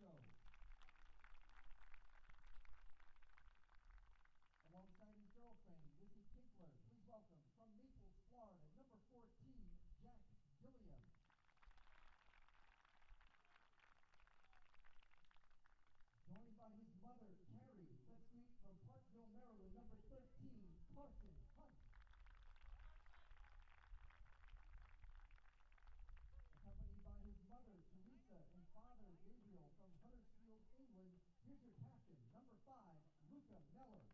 Chicago. Alongside his girlfriend, Lizzie Tinkler, please welcome from Naples, Florida, number 14, Jack Gilliam. Joined by his mother, Carrie, let's greet from Parkville, Maryland, number 13, Carson Hunt. Accompanied by his mother, Teresa, and father, Gabriel, from Huddersfield, England, here's your captain, number 5, Luca Neller.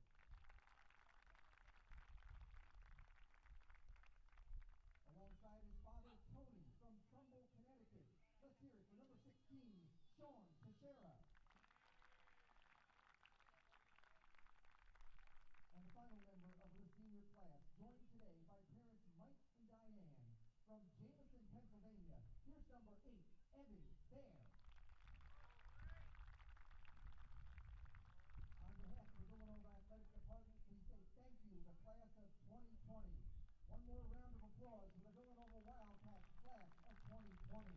Alongside his father, Tony, from Trumbull, Connecticut. Let's hear it for number 16, Sean Teixeira. And the final member of the senior class, joined today by parents Mike and Diane from Jameson, Pennsylvania. Here's number 8, Evan Bear. On behalf of the Villanova Athletic Department, we say thank you to the class of 2020. One more round of applause for the Villanova Wildcats class of 2020.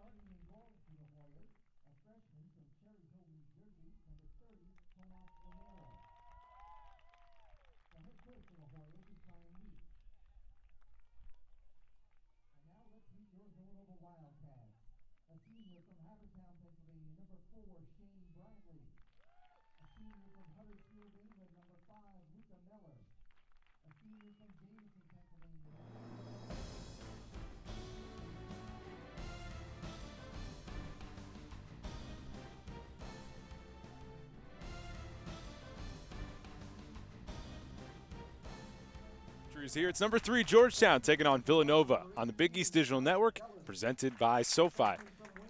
Starting in goal for the Hoyas, a freshman from Cherry Hill, New Jersey, number 30, Tomas Romero. The head coach for the Hoyas is Brian Lee. And now let's meet your Villanova Wildcats. A senior from Havertown, Pennsylvania, number 4, Shane Bradley. A senior from Huddersfield, England, number 5, Luca Miller. A senior from Jameson, Pennsylvania, number 6. Here. It's number 3, Georgetown, taking on Villanova on the Big East Digital Network, presented by SoFi. Hi,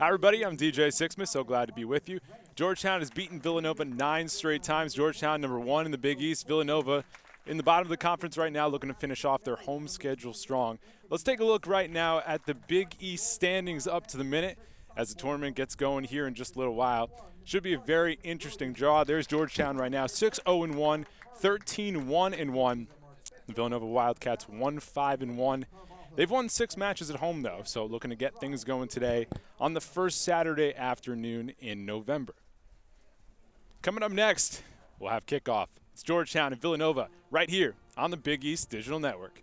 everybody. I'm DJ Sixsmith. So glad to be with you. Georgetown has beaten Villanova 9 straight times. Georgetown, number 1 in the Big East. Villanova in the bottom of the conference right now, looking to finish off their home schedule strong. Let's take a look right now at the Big East standings up to the minute as the tournament gets going here in just a little while. Should be a very interesting draw. There's Georgetown right now, 6-0-1, 13-1-1. The Villanova Wildcats 1-5-1. They've won 6 matches at home, though, so looking to get things going today on the first Saturday afternoon in November. Coming up next, we'll have kickoff. It's Georgetown and Villanova right here on the Big East Digital Network.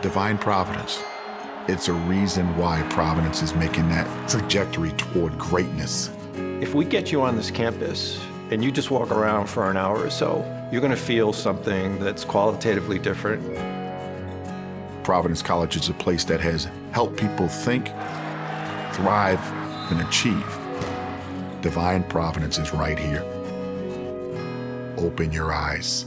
Divine Providence. It's a reason why Providence is making that trajectory toward greatness. If we get you on this campus and you just walk around for an hour or so, you're going to feel something that's qualitatively different. Providence College is a place that has helped people think, thrive, and achieve. Divine Providence is right here. Open your eyes.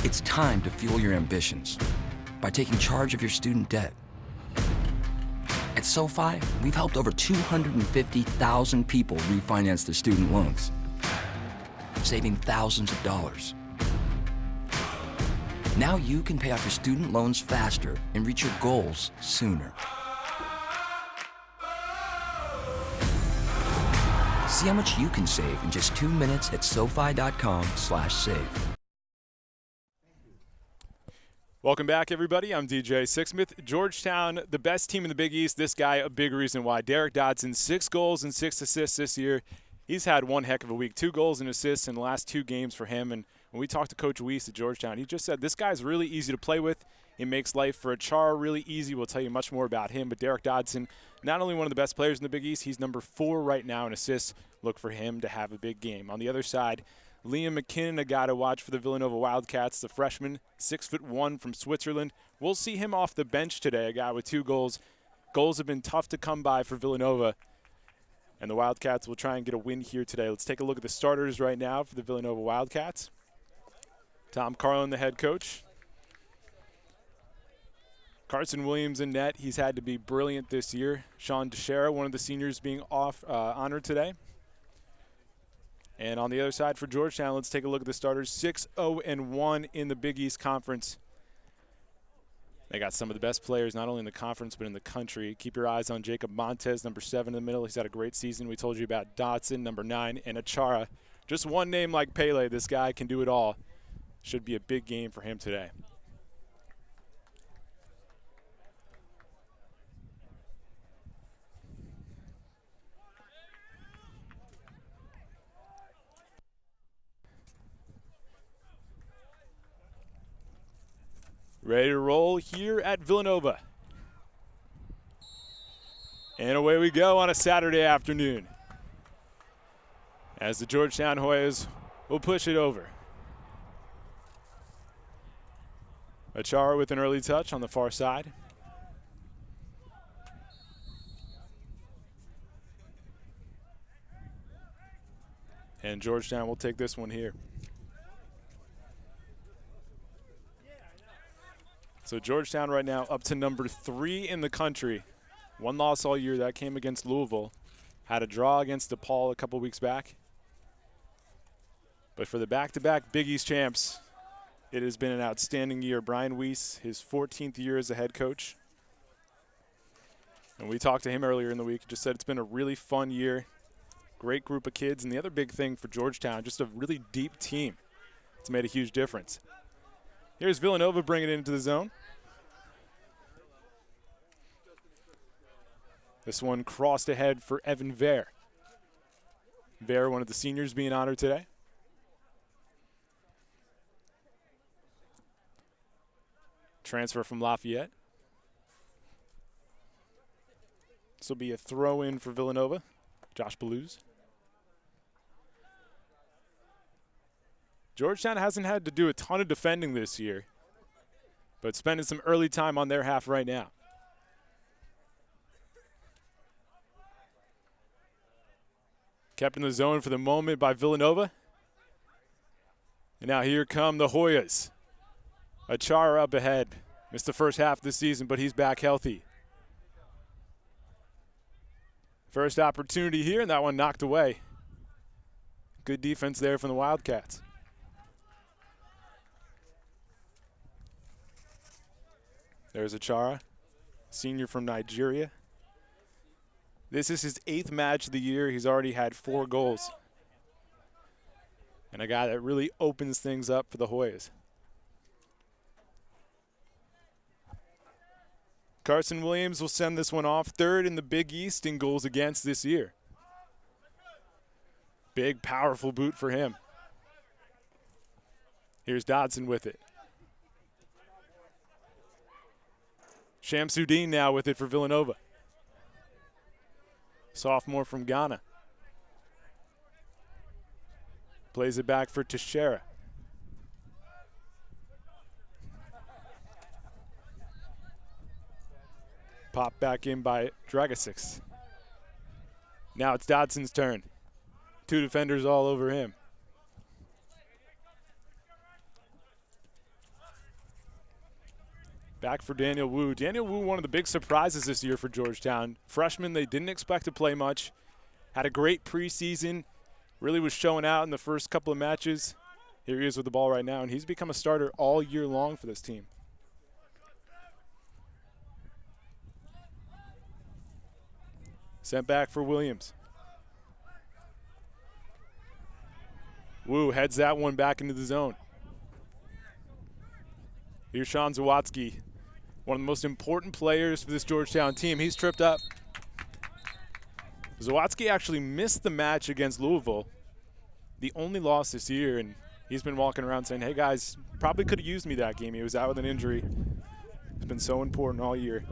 It's time to fuel your ambitions by taking charge of your student debt. At SoFi, we've helped over 250,000 people refinance their student loans, saving thousands of dollars. Now you can pay off your student loans faster and reach your goals sooner. See how much you can save in just 2 minutes at SoFi.com/save. Welcome back, everybody. I'm DJ Sixsmith. Georgetown, the best team in the Big East. This guy, a big reason why. Derek Dodson, 6 goals and 6 assists this year. He's had one heck of a week. 2 goals and assists in the last 2 games for him. And when we talked to Coach Weiss at Georgetown, he just said this guy's really easy to play with. He makes life for Achara really easy. We'll tell you much more about him. But Derek Dodson, not only one of the best players in the Big East, he's number 4 right now in assists. Look for him to have a big game. On the other side, Liam McKinnon, a guy to watch for the Villanova Wildcats, the freshman, 6'1" from Switzerland. We'll see him off the bench today, a guy with 2 goals. Goals have been tough to come by for Villanova, and the Wildcats will try and get a win here today. Let's take a look at the starters right now for the Villanova Wildcats. Tom Carlin, the head coach. Carson Williams in net. He's had to be brilliant this year. Sean DeShera, one of the seniors, being honored today. And on the other side for Georgetown, let's take a look at the starters. 6-0-1 in the Big East Conference. They got some of the best players, not only in the conference, but in the country. Keep your eyes on Jacob Montes, number 7 in the middle. He's had a great season. We told you about Dotson, number 9, and Achara. Just one name like Pele. This guy can do it all. Should be a big game for him today. Ready to roll here at Villanova. And away we go on a Saturday afternoon as the Georgetown Hoyas will push it over. Achara with an early touch on the far side. And Georgetown will take this one here. So Georgetown right now up to number 3 in the country. One loss all year. That came against Louisville. Had a draw against DePaul a couple weeks back. But for the back-to-back Big East champs, it has been an outstanding year. Brian Weiss, his 14th year as a head coach. And we talked to him earlier in the week. Just said it's been a really fun year. Great group of kids. And the other big thing for Georgetown, just a really deep team. It's made a huge difference. Here's Villanova bringing it into the zone. This one crossed ahead for Evan Vare. Vare, one of the seniors being honored today. Transfer from Lafayette. This will be a throw-in for Villanova. Josh Blues. Georgetown hasn't had to do a ton of defending this year, but spending some early time on their half right now. Kept in the zone for the moment by Villanova. And now here come the Hoyas. Achara up ahead. Missed the first half of the season, but he's back healthy. First opportunity here, and that one knocked away. Good defense there from the Wildcats. There's Achara, senior from Nigeria. This is his 8th match of the year. He's already had 4 goals. And a guy that really opens things up for the Hoyas. Carson Williams will send this one off, 3rd in the Big East in goals against this year. Big, powerful boot for him. Here's Dodson with it. Shamsuddin now with it for Villanova. Sophomore from Ghana. Plays it back for Teixeira. Pop back in by Dragicic. Now it's Dodson's turn. 2 defenders all over him. Back for Daniel Wu. Daniel Wu, one of the big surprises this year for Georgetown. Freshman they didn't expect to play much. Had a great preseason. Really was showing out in the first couple of matches. Here he is with the ball right now, and he's become a starter all year long for this team. Sent back for Williams. Wu heads that one back into the zone. Here's Sean Zawadzki, one of the most important players for this Georgetown team. He's tripped up. Zawadzki actually missed the match against Louisville, the only loss this year, and he's been walking around saying, hey guys, probably could have used me that game. He was out with an injury. It's been so important all year.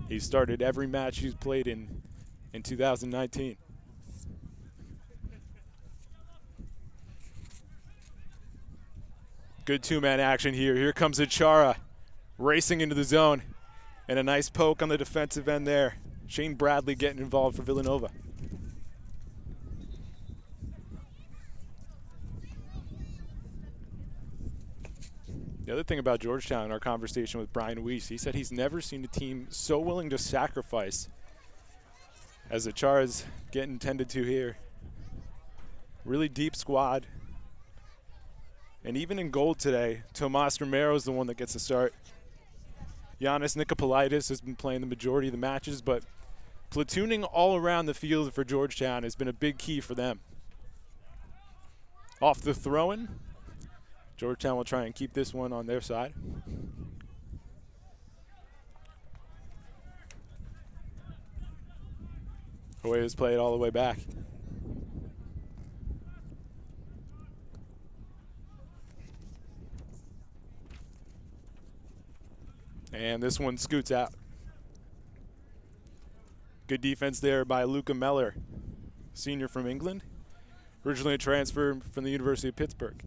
He started every match he's played in 2019. Good 2-man action here. Here comes Achara racing into the zone. And a nice poke on the defensive end there. Shane Bradley getting involved for Villanova. The other thing about Georgetown in our conversation with Brian Weiss, he said he's never seen a team so willing to sacrifice as Achara's getting tended to here. Really deep squad. And even in goal today, Tomas Romero is the one that gets the start. Giannis Nicopolitis has been playing the majority of the matches, but platooning all around the field for Georgetown has been a big key for them. Off the throw-in, Georgetown will try and keep this one on their side. Hoyas play it all the way back. And this one scoots out. Good defense there by Luca Meller, senior from England, originally a transfer from the University of Pittsburgh.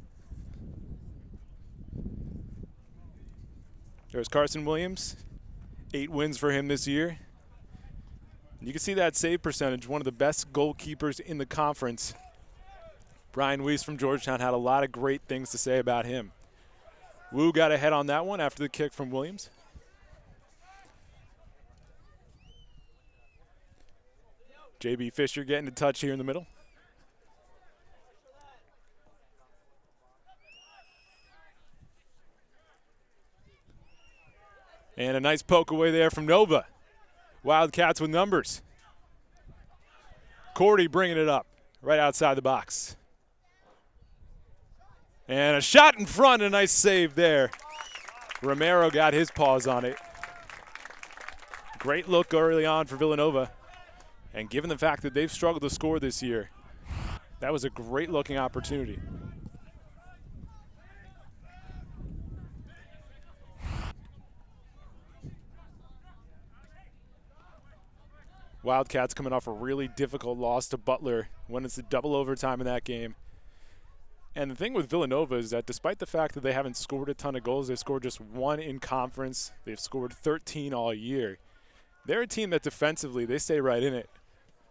There's Carson Williams, 8 wins for him this year. And you can see that save percentage, one of the best goalkeepers in the conference. Brian Weiss from Georgetown had a lot of great things to say about him. Wu got ahead on that one after the kick from Williams. J.B. Fisher getting a touch here in the middle. And a nice poke away there from Nova. Wildcats with numbers. Cordy bringing it up right outside the box. And a shot in front, a nice save there. Romero got his paws on it. Great look early on for Villanova. And given the fact that they've struggled to score this year, that was a great looking opportunity. Wildcats coming off a really difficult loss to Butler when it's a double overtime in that game. And the thing with Villanova is that despite the fact that they haven't scored a ton of goals, they've scored just 1 in conference. They've scored 13 all year. They're a team that defensively, they stay right in it.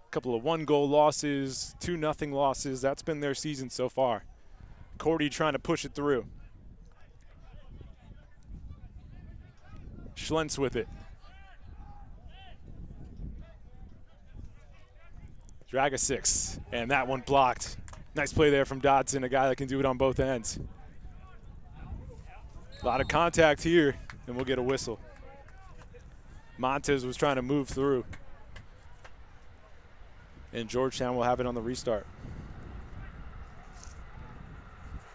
A couple of 1-goal losses, 2-0 losses. That's been their season so far. Cordy trying to push it through. Schlentz with it. Drag a 6, and that one blocked. Nice play there from Dodson, a guy that can do it on both ends. A lot of contact here, and we'll get a whistle. Montez was trying to move through. And Georgetown will have it on the restart.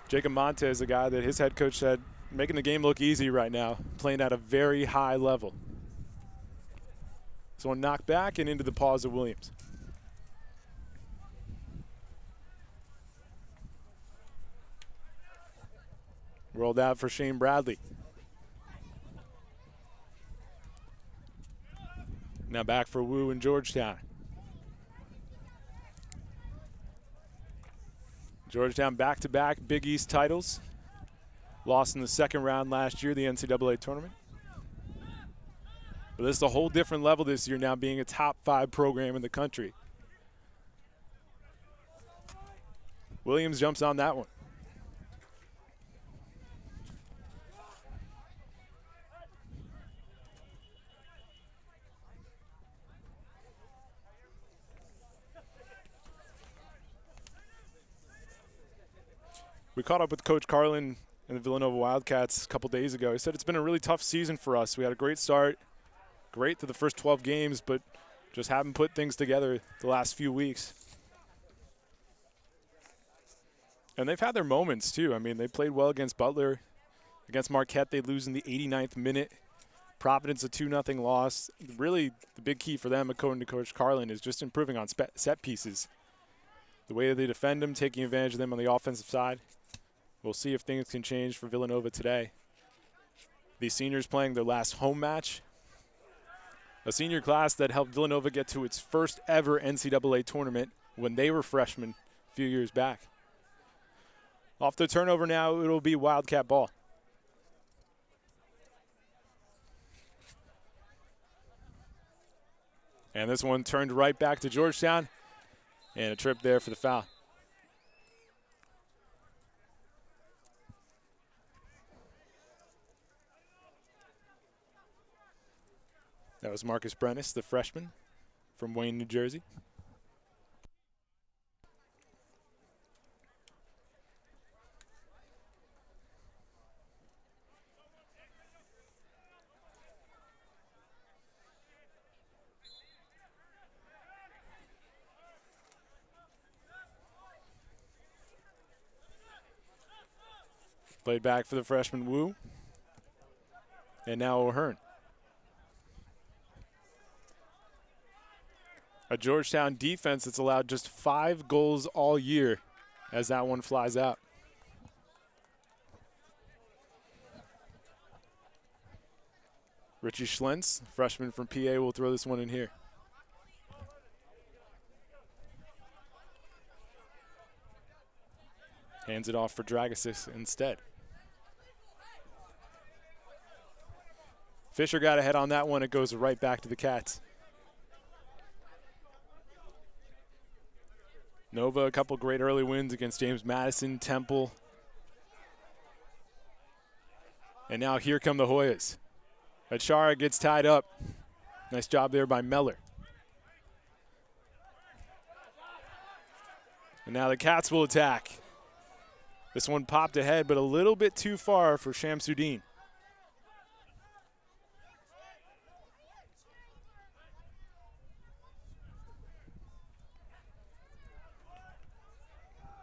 Jacob Montez, a guy that his head coach said, making the game look easy right now, playing at a very high level. So one knocked back and into the paws of Williams. Rolled out for Shane Bradley. Now back for Wu and Georgetown. Georgetown back-to-back Big East titles. Lost in the second round last year, the NCAA tournament. But this is a whole different level this year now, being a top 5 program in the country. Williams jumps on that one. We caught up with Coach Carlin and the Villanova Wildcats a couple days ago. He said it's been a really tough season for us. We had a great start, great through the first 12 games, but just haven't put things together the last few weeks. And they've had their moments, too. I mean, they played well against Butler. Against Marquette, they lose in the 89th minute. Providence, a 2-0 loss. Really, the big key for them, according to Coach Carlin, is just improving on set pieces. The way that they defend them, taking advantage of them on the offensive side. We'll see if things can change for Villanova today. These seniors playing their last home match. A senior class that helped Villanova get to its first ever NCAA tournament when they were freshmen a few years back. Off the turnover now, it'll be Wildcat ball. And this one turned right back to Georgetown. And a trip there for the foul. That was Marcus Brennis, the freshman from Wayne, New Jersey. Played back for the freshman Wu. And now O'Hearn. A Georgetown defense that's allowed just 5 goals all year as that one flies out. Richie Schlentz, freshman from PA, will throw this one in here. Hands it off for Dragisis instead. Fisher got ahead on that one. It goes right back to the Cats. Nova, a couple great early wins against James Madison, Temple. And now here come the Hoyas. Achara gets tied up. Nice job there by Meller. And now the Cats will attack. This one popped ahead, but a little bit too far for Shamsuddin.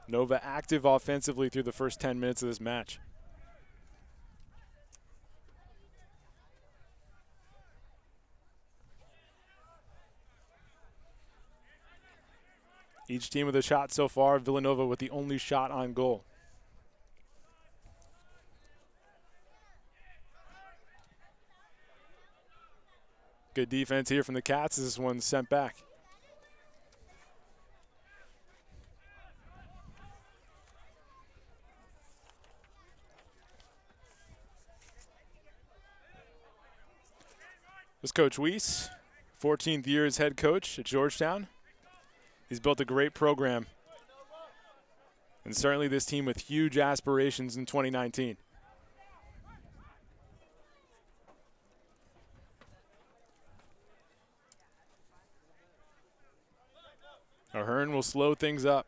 Nova active offensively through the first 10 minutes of this match. Each team with a shot so far. Villanova with the only shot on goal. Good defense here from the Cats. This one's sent back. This is Coach Weiss, 14th year as head coach at Georgetown. He's built a great program. And certainly this team with huge aspirations in 2019. Ahern will slow things up.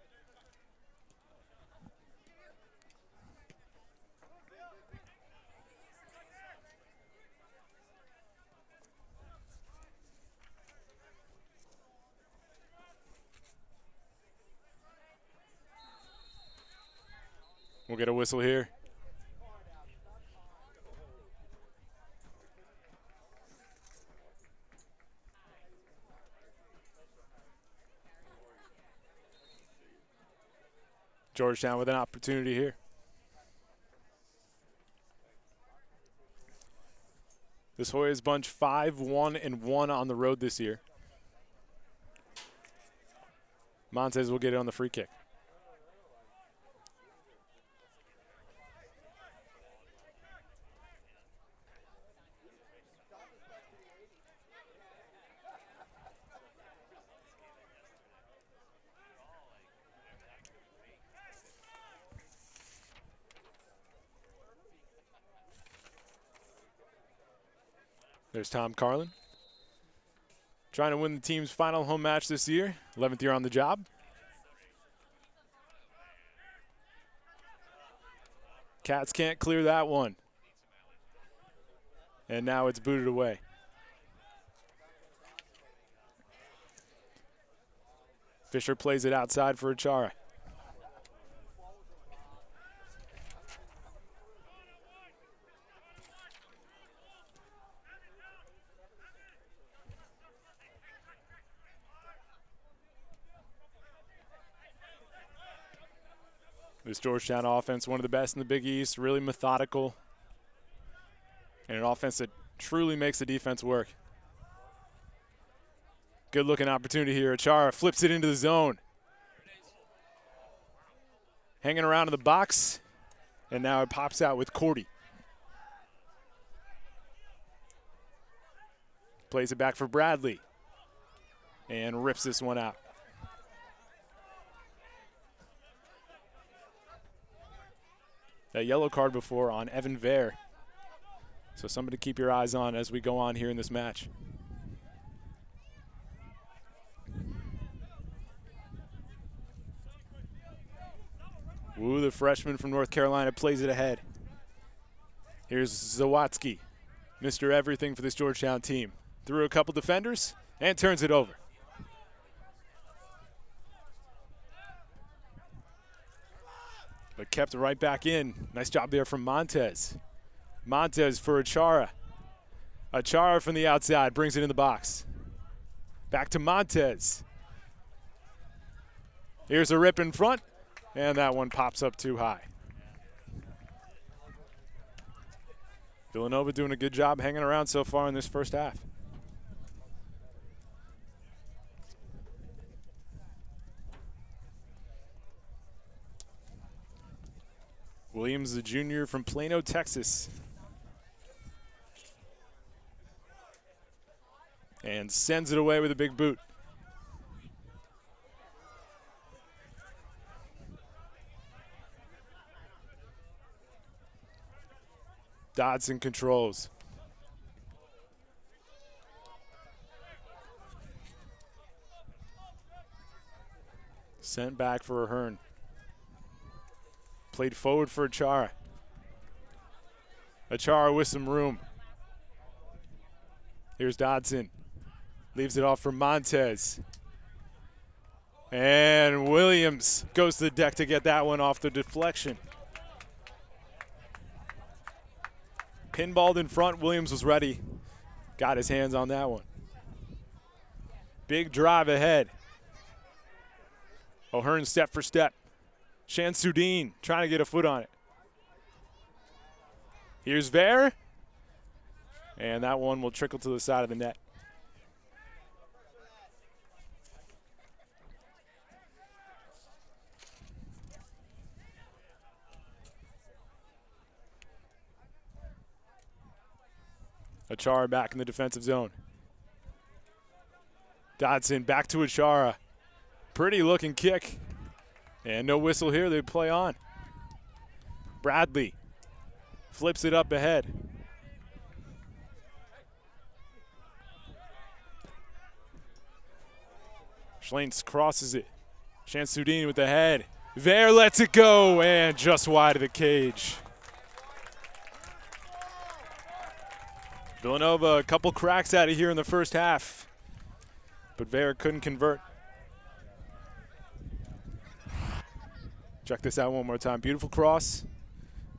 We'll get a whistle here. Georgetown with an opportunity here. This Hoyas bunch 5-1-1 on the road this year. Montez will get it on the free kick. There's Tom Carlin. Trying to win the team's final home match this year. 11th year on the job. Cats can't clear that one. And now it's booted away. Fisher plays it outside for Achara. This Georgetown offense, one of the best in the Big East, really methodical. And an offense that truly makes the defense work. Good looking opportunity here. Achara flips it into the zone. Hanging around in the box. And now it pops out with Cordy. Plays it back for Bradley. And rips this one out. That yellow card before on Evan Vare. So somebody to keep your eyes on as we go on here in this match. Wu, the freshman from North Carolina, plays it ahead. Here's Zawatsky, Mr. Everything for this Georgetown team. Through a couple defenders and turns it over. But kept it right back in. Nice job there from Montez. Montez for Achara. Achara from the outside brings it in the box. Back to Montez. Here's a rip in front, and that one pops up too high. Villanova doing a good job hanging around so far in this first half. Williams, the junior from Plano, Texas. And sends it away with a big boot. Dodson controls. Sent back for Ahern. Played forward for Achara. Achara with some room. Here's Dodson. Leaves it off for Montez. And Williams goes to the deck to get that one off the deflection. Pinballed in front. Williams was ready. Got his hands on that one. Big drive ahead. Ahern step for step. Shamsuddin trying to get a foot on it. Here's Ver. And that one will trickle to the side of the net. Achara back in the defensive zone. Dodson back to Achara. Pretty looking kick. And no whistle here, they play on. Bradley flips it up ahead. Schlains crosses it. Shamsuddin with the head. Ver lets it go, and just wide of the cage. Villanova, a couple cracks out of here in the first half, but Ver couldn't convert. Check this out one more time. Beautiful cross.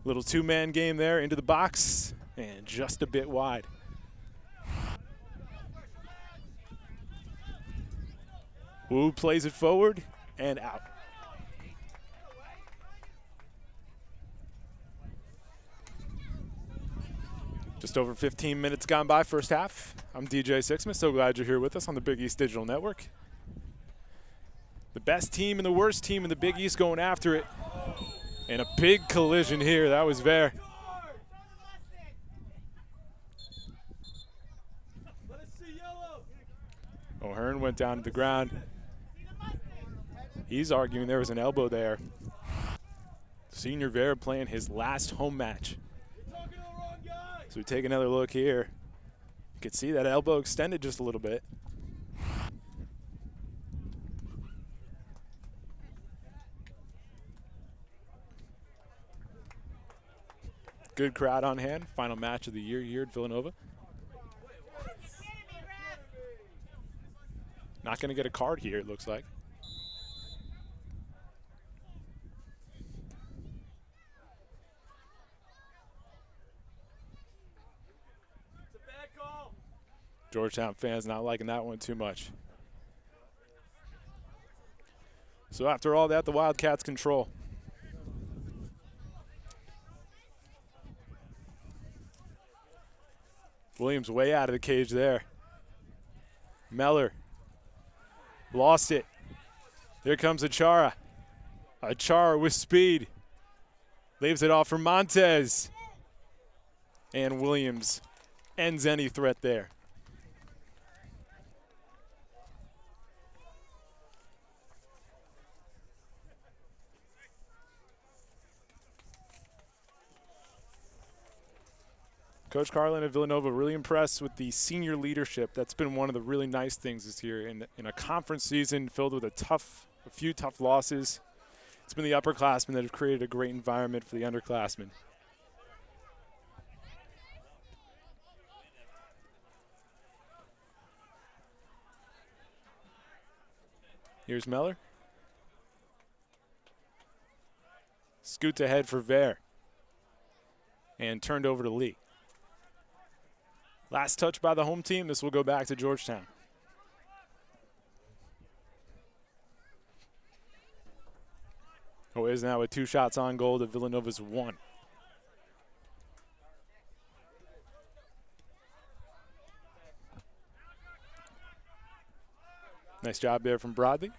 Little two-man game there into the box, and just a bit wide. Wu plays it forward and out. Just over 15 minutes gone by first half. I'm DJ Sixsmith. So glad you're here with us on the Big East Digital Network. The best team and the worst team in the Big East going after it. And a big collision here. That was Ver. Ahern went down to the ground. He's arguing there was an elbow there. Senior Ver playing his last home match. So we take another look here. You can see that elbow extended just a little bit. Good crowd on hand. Final match of the year here at Villanova. Not going to get a card here, it looks like. Georgetown fans not liking that one too much. So after all that, the Wildcats control. Williams way out of the cage there. Meller lost it. Here comes Achara. Achara with speed. Leaves it off for Montez. And Williams ends any threat there. Coach Carlin at Villanova really impressed with the senior leadership. That's been one of the really nice things this year. In a conference season filled with a few tough losses, it's been the upperclassmen that have created a great environment for the underclassmen. Here's Meller. Scoots ahead for Ver. And turned over to Lee. Last touch by the home team. This will go back to Georgetown. is now with 2 shots on goal to Villanova's 1. Nice job there from Bradley.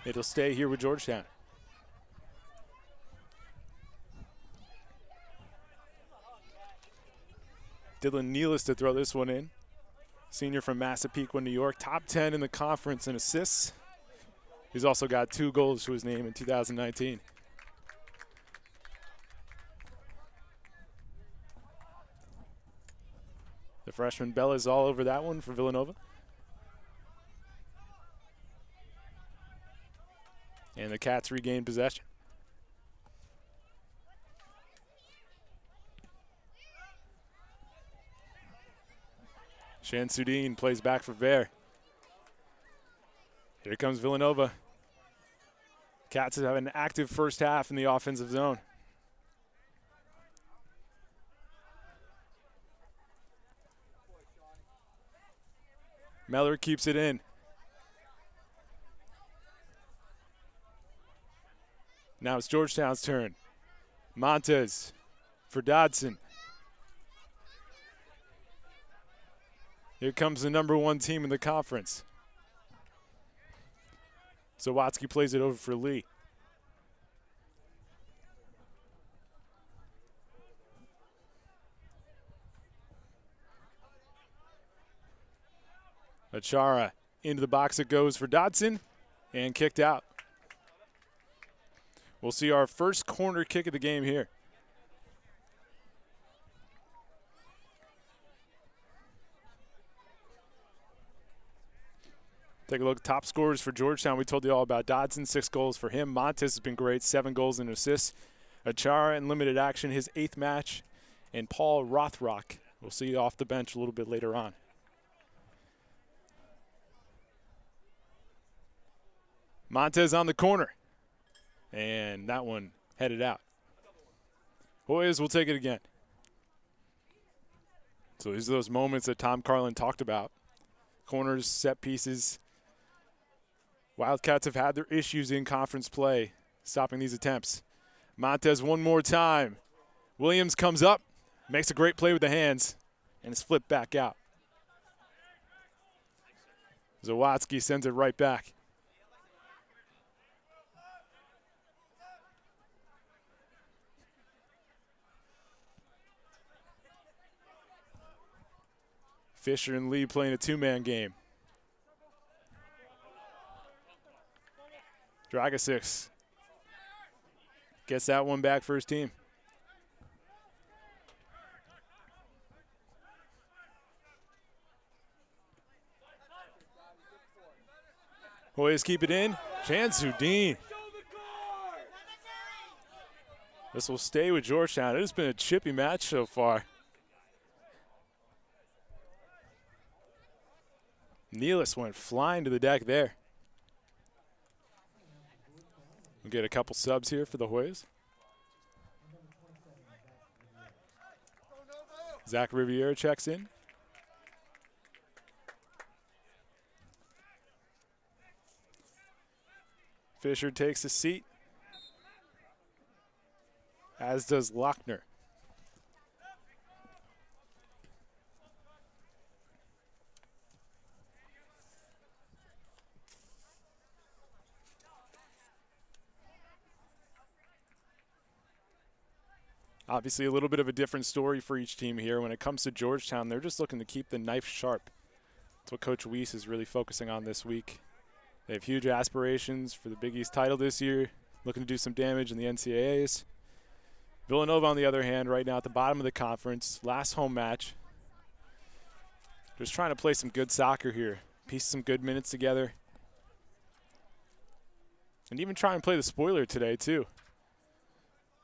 It'll stay here with Georgetown. Dylan Nealis to throw this one in. Senior from Massapequa, New York. Top 10 in the conference in assists. He's also got 2 goals to his name in 2019. freshman Bell is all over that one for Villanova. And the Cats regain possession. Shamsuddin plays back for Ver. Here comes Villanova. Cats have an active first half in the offensive zone. Meller keeps it in. Now it's Georgetown's turn. Montez for Dodson. Here comes the #1 team in the conference. Zawatsky plays it over for Lee. Achara into the box it goes for Dodson and kicked out. We'll see our first corner kick of the game here. Take a look at top scorers for Georgetown. We told you all about Dodson, 6 goals for him. Montez has been great, 7 goals and assists. Achara in limited action, his 8th match. And Paul Rothrock, we'll see off the bench a little bit later on. Montez on the corner. And that one headed out. Hoyas will take it again. So these are those moments that Tom Carlin talked about. Corners, set pieces. Wildcats have had their issues in conference play, stopping these attempts. Montez one more time. Williams comes up, makes a great play with the hands, and it's flipped back out. Zawatsky sends it right back. Fisher and Lee playing a 2-man game. Dragosix gets that one back for his team. Hoyas keep it in. Shamsuddin. This will stay with Georgetown. It has been a chippy match so far. Nealis went flying to the deck there. We'll get a couple subs here for the Hoyas. Zach Riviera checks in. Fisher takes a seat, as does Lochner. Obviously a little bit of a different story for each team here. When it comes to Georgetown, they're just looking to keep the knife sharp. That's what Coach Weiss is really focusing on this week. They have huge aspirations for the Big East title this year, looking to do some damage in the NCAAs. Villanova, on the other hand, right now at the bottom of the conference, last home match. Just trying to play some good soccer here, piece some good minutes together. And even try and play the spoiler today, too,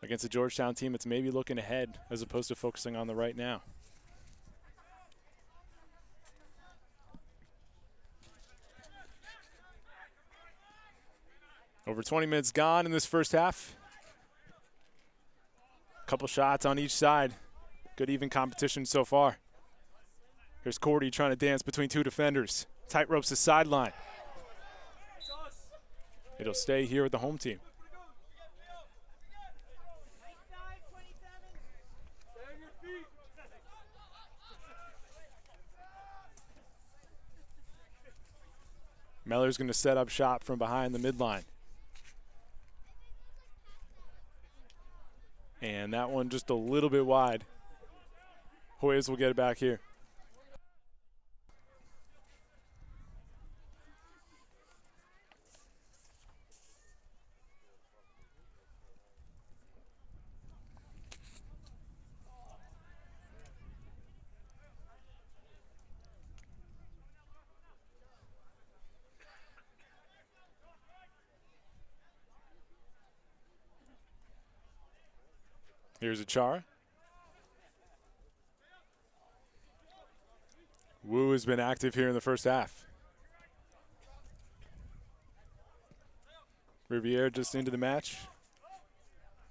against a Georgetown team that's maybe looking ahead as opposed to focusing on the right now. Over 20 minutes gone in this first half. Couple shots on each side. Good even competition so far. Here's Cordy trying to dance between 2 defenders. Tight ropes the sideline. It'll stay here with the home team. Meller's going to set up shop from behind the midline. And that one just a little bit wide. Hoyas will get it back here. Here's Achara. Wu has been active here in the first half. Riviere just into the match.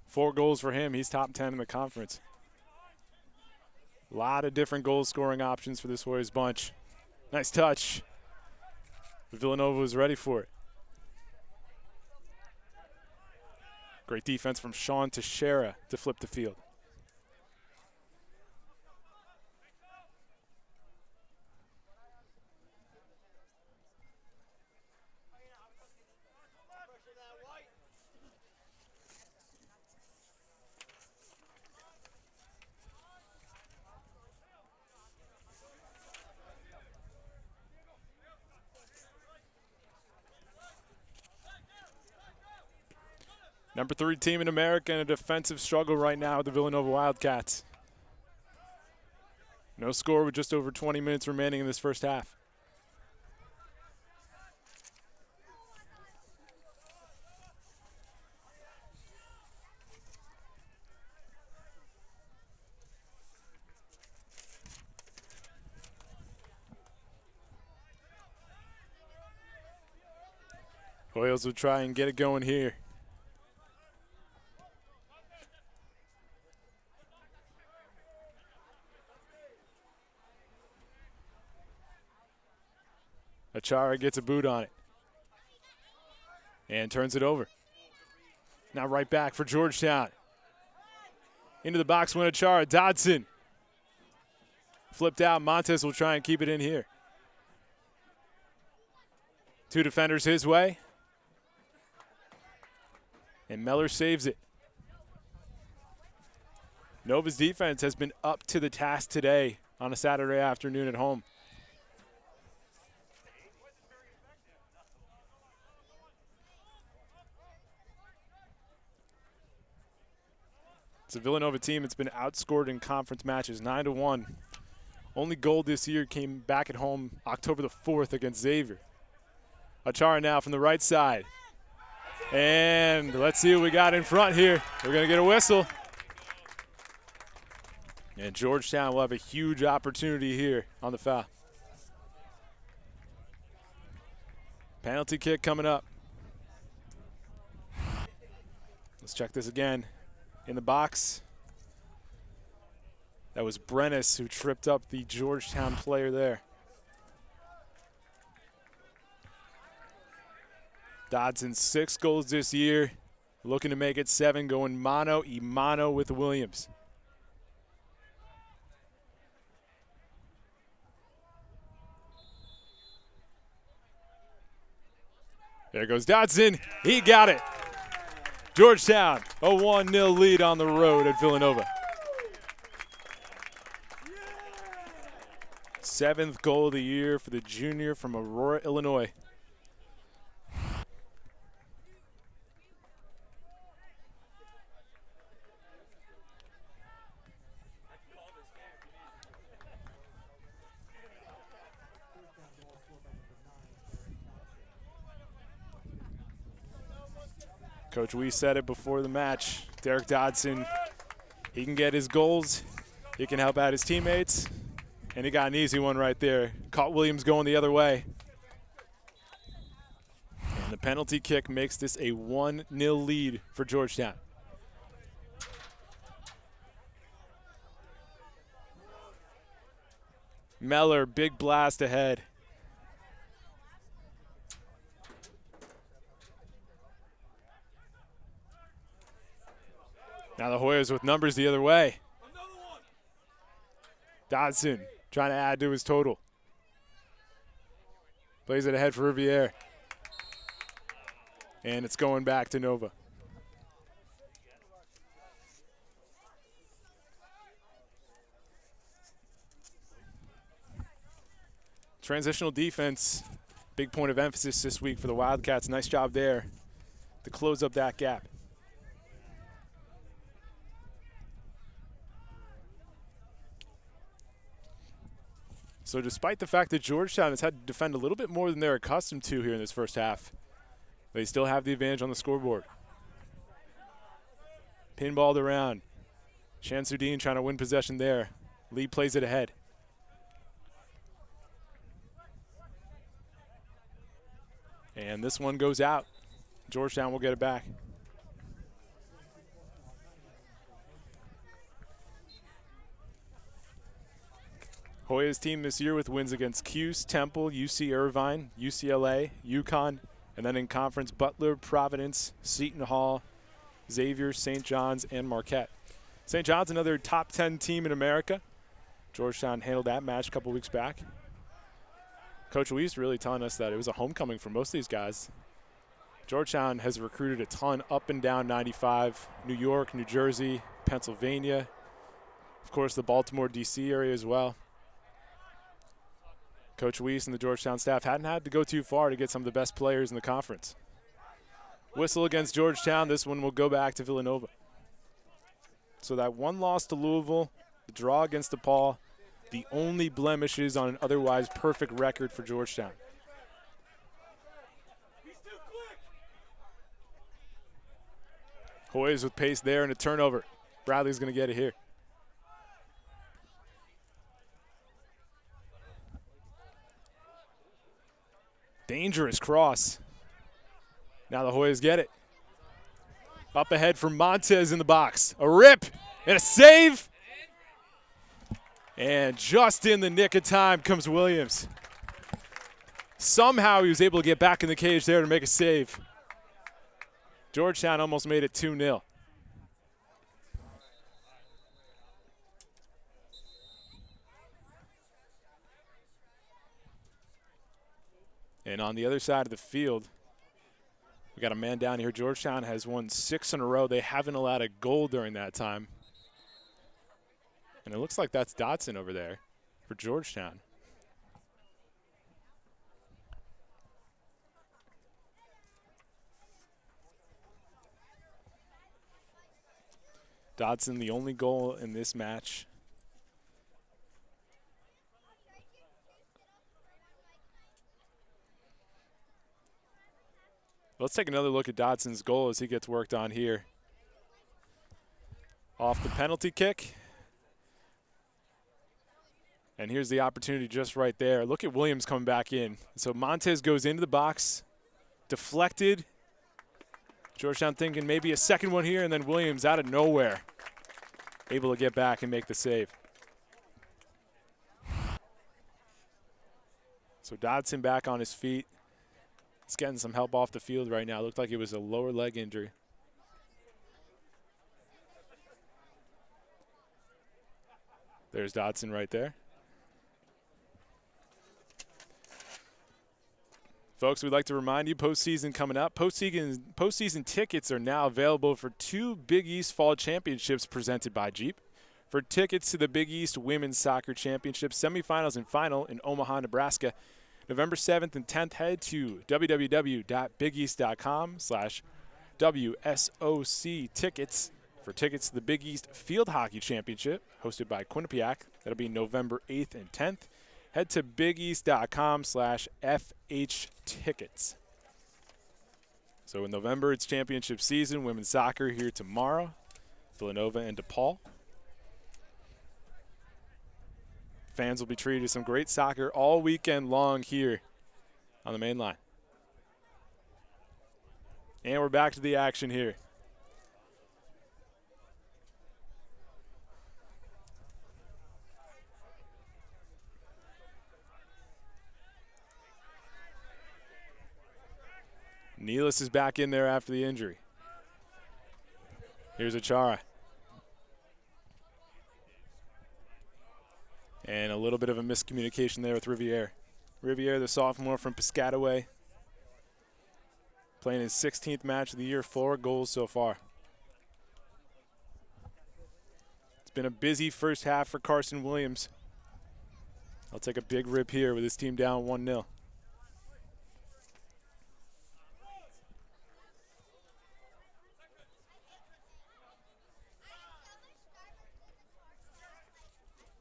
4 goals for him. He's top 10 in the conference. A lot of different goal scoring options for this Warriors bunch. Nice touch. Villanova was ready for it. Great defense from Sean Teixeira to flip the field. Number 3 team in America in a defensive struggle right now with the Villanova Wildcats. No score with just over 20 minutes remaining in this first half. Hoyles will try and get it going here. Achara gets a boot on it and turns it over. Now right back for Georgetown. Into the box went Achara. Dodson flipped out. Montes will try and keep it in here. 2 defenders his way. And Meller saves it. Nova's defense has been up to the task today on a Saturday afternoon at home. It's a Villanova team that's been outscored in conference matches 9-1. Only goal this year came back at home October the 4th against Xavier. Achara now from the right side. And let's see what we got in front here. We're going to get a whistle. And Georgetown will have a huge opportunity here on the foul. Penalty kick coming up. Let's check this again. In the box, that was Brennis who tripped up the Georgetown player there. Dodson 6 goals this year, looking to make it 7, going mano-a-mano with Williams. There goes Dodson. He got it. Georgetown, a 1-0 lead on the road at Villanova. 7th goal of the year for the junior from Aurora, Illinois. Coach, we said it before the match. Derek Dodson, he can get his goals. He can help out his teammates. And he got an easy one right there. Caught Williams going the other way. And the penalty kick makes this a 1-0 lead for Georgetown. Meller, big blast ahead. Now the Hoyas with numbers the other way. Dodson trying to add to his total. Plays it ahead for Riviere. And it's going back to Nova. Transitional defense, big point of emphasis this week for the Wildcats. Nice job there to close up that gap. So despite the fact that Georgetown has had to defend a little bit more than they're accustomed to here in this first half, they still have the advantage on the scoreboard. Pinballed around. Shamsuddin trying to win possession there. Lee plays it ahead. And this one goes out. Georgetown will get it back. Hoya's team this year with wins against Cuse, Temple, UC Irvine, UCLA, UConn, and then in conference Butler, Providence, Seton Hall, Xavier, St. John's, and Marquette. St. John's, another top 10 team in America. Georgetown handled that match a couple weeks back. Coach Weiss really telling us that it was a homecoming for most of these guys. Georgetown has recruited a ton up and down 95, New York, New Jersey, Pennsylvania, of course the Baltimore, D.C. area as well. Coach Weiss and the Georgetown staff hadn't had to go too far to get some of the best players in the conference. Whistle against Georgetown. This one will go back to Villanova. So that one loss to Louisville, the draw against DePaul, the only blemishes on an otherwise perfect record for Georgetown. Hoyes with pace there and a turnover. Bradley's going to get it here. Dangerous cross. Now the Hoyas get it. Up ahead from Montez in the box. A rip and a save. And just in the nick of time comes Williams. Somehow he was able to get back in the cage there to make a save. Georgetown almost made it 2-0. And on the other side of the field, we got a man down here. Georgetown has won 6 in a row. They haven't allowed a goal during that time. And it looks like that's Dotson over there for Georgetown. Dotson, the only goal in this match. Let's take another look at Dotson's goal as he gets worked on here. Off the penalty kick. And here's the opportunity just right there. Look at Williams coming back in. So Montez goes into the box, deflected. Georgetown thinking maybe a second one here, and then Williams out of nowhere able to get back and make the save. So Dotson back on his feet. He's getting some help off the field right now. Looked like it was a lower leg injury. There's Dotson right there. Folks, we'd like to remind you, postseason coming up. Postseason tickets are now available for 2 Big East Fall Championships presented by Jeep. For tickets to the Big East Women's Soccer Championship semifinals and final in Omaha, Nebraska, November 7th and 10th, head to www.bigeast.com/WSOC tickets for tickets to the Big East Field Hockey Championship hosted by Quinnipiac. That'll be November 8th and 10th. Head to bigeast.com/FH tickets. So in November, it's championship season. Women's soccer here tomorrow. Villanova and DePaul. Fans will be treated to some great soccer all weekend long here on the main line. And we're back to the action here. Nealis is back in there after the injury. Here's Achara. And a little bit of a miscommunication there with Riviere. Riviere, the sophomore from Piscataway, playing his 16th match of the year, 4 goals so far. It's been a busy first half for Carson Williams. I'll take a big rip here with his team down 1-0.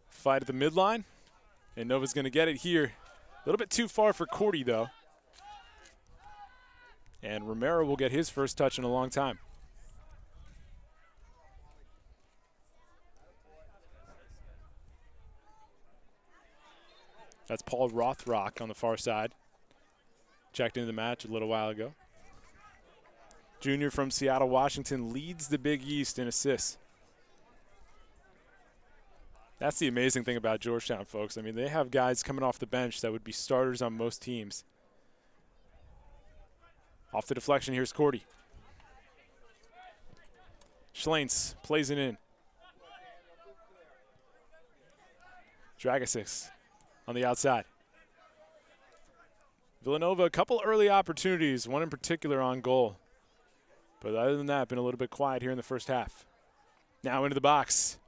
Fight at the midline, and Nova's going to get it here. A little bit too far for Cordy, though. And Romero will get his first touch in a long time. That's Paul Rothrock on the far side. Checked into the match a little while ago. Junior from Seattle, Washington, leads the Big East in assists. That's the amazing thing about Georgetown, folks. I mean, they have guys coming off the bench that would be starters on most teams. Off the deflection, here's Cordy. Schlentz plays it in. Dragicic on the outside. Villanova, a couple early opportunities, one in particular on goal. But other than that, been a little bit quiet here in the first half. Now into the box.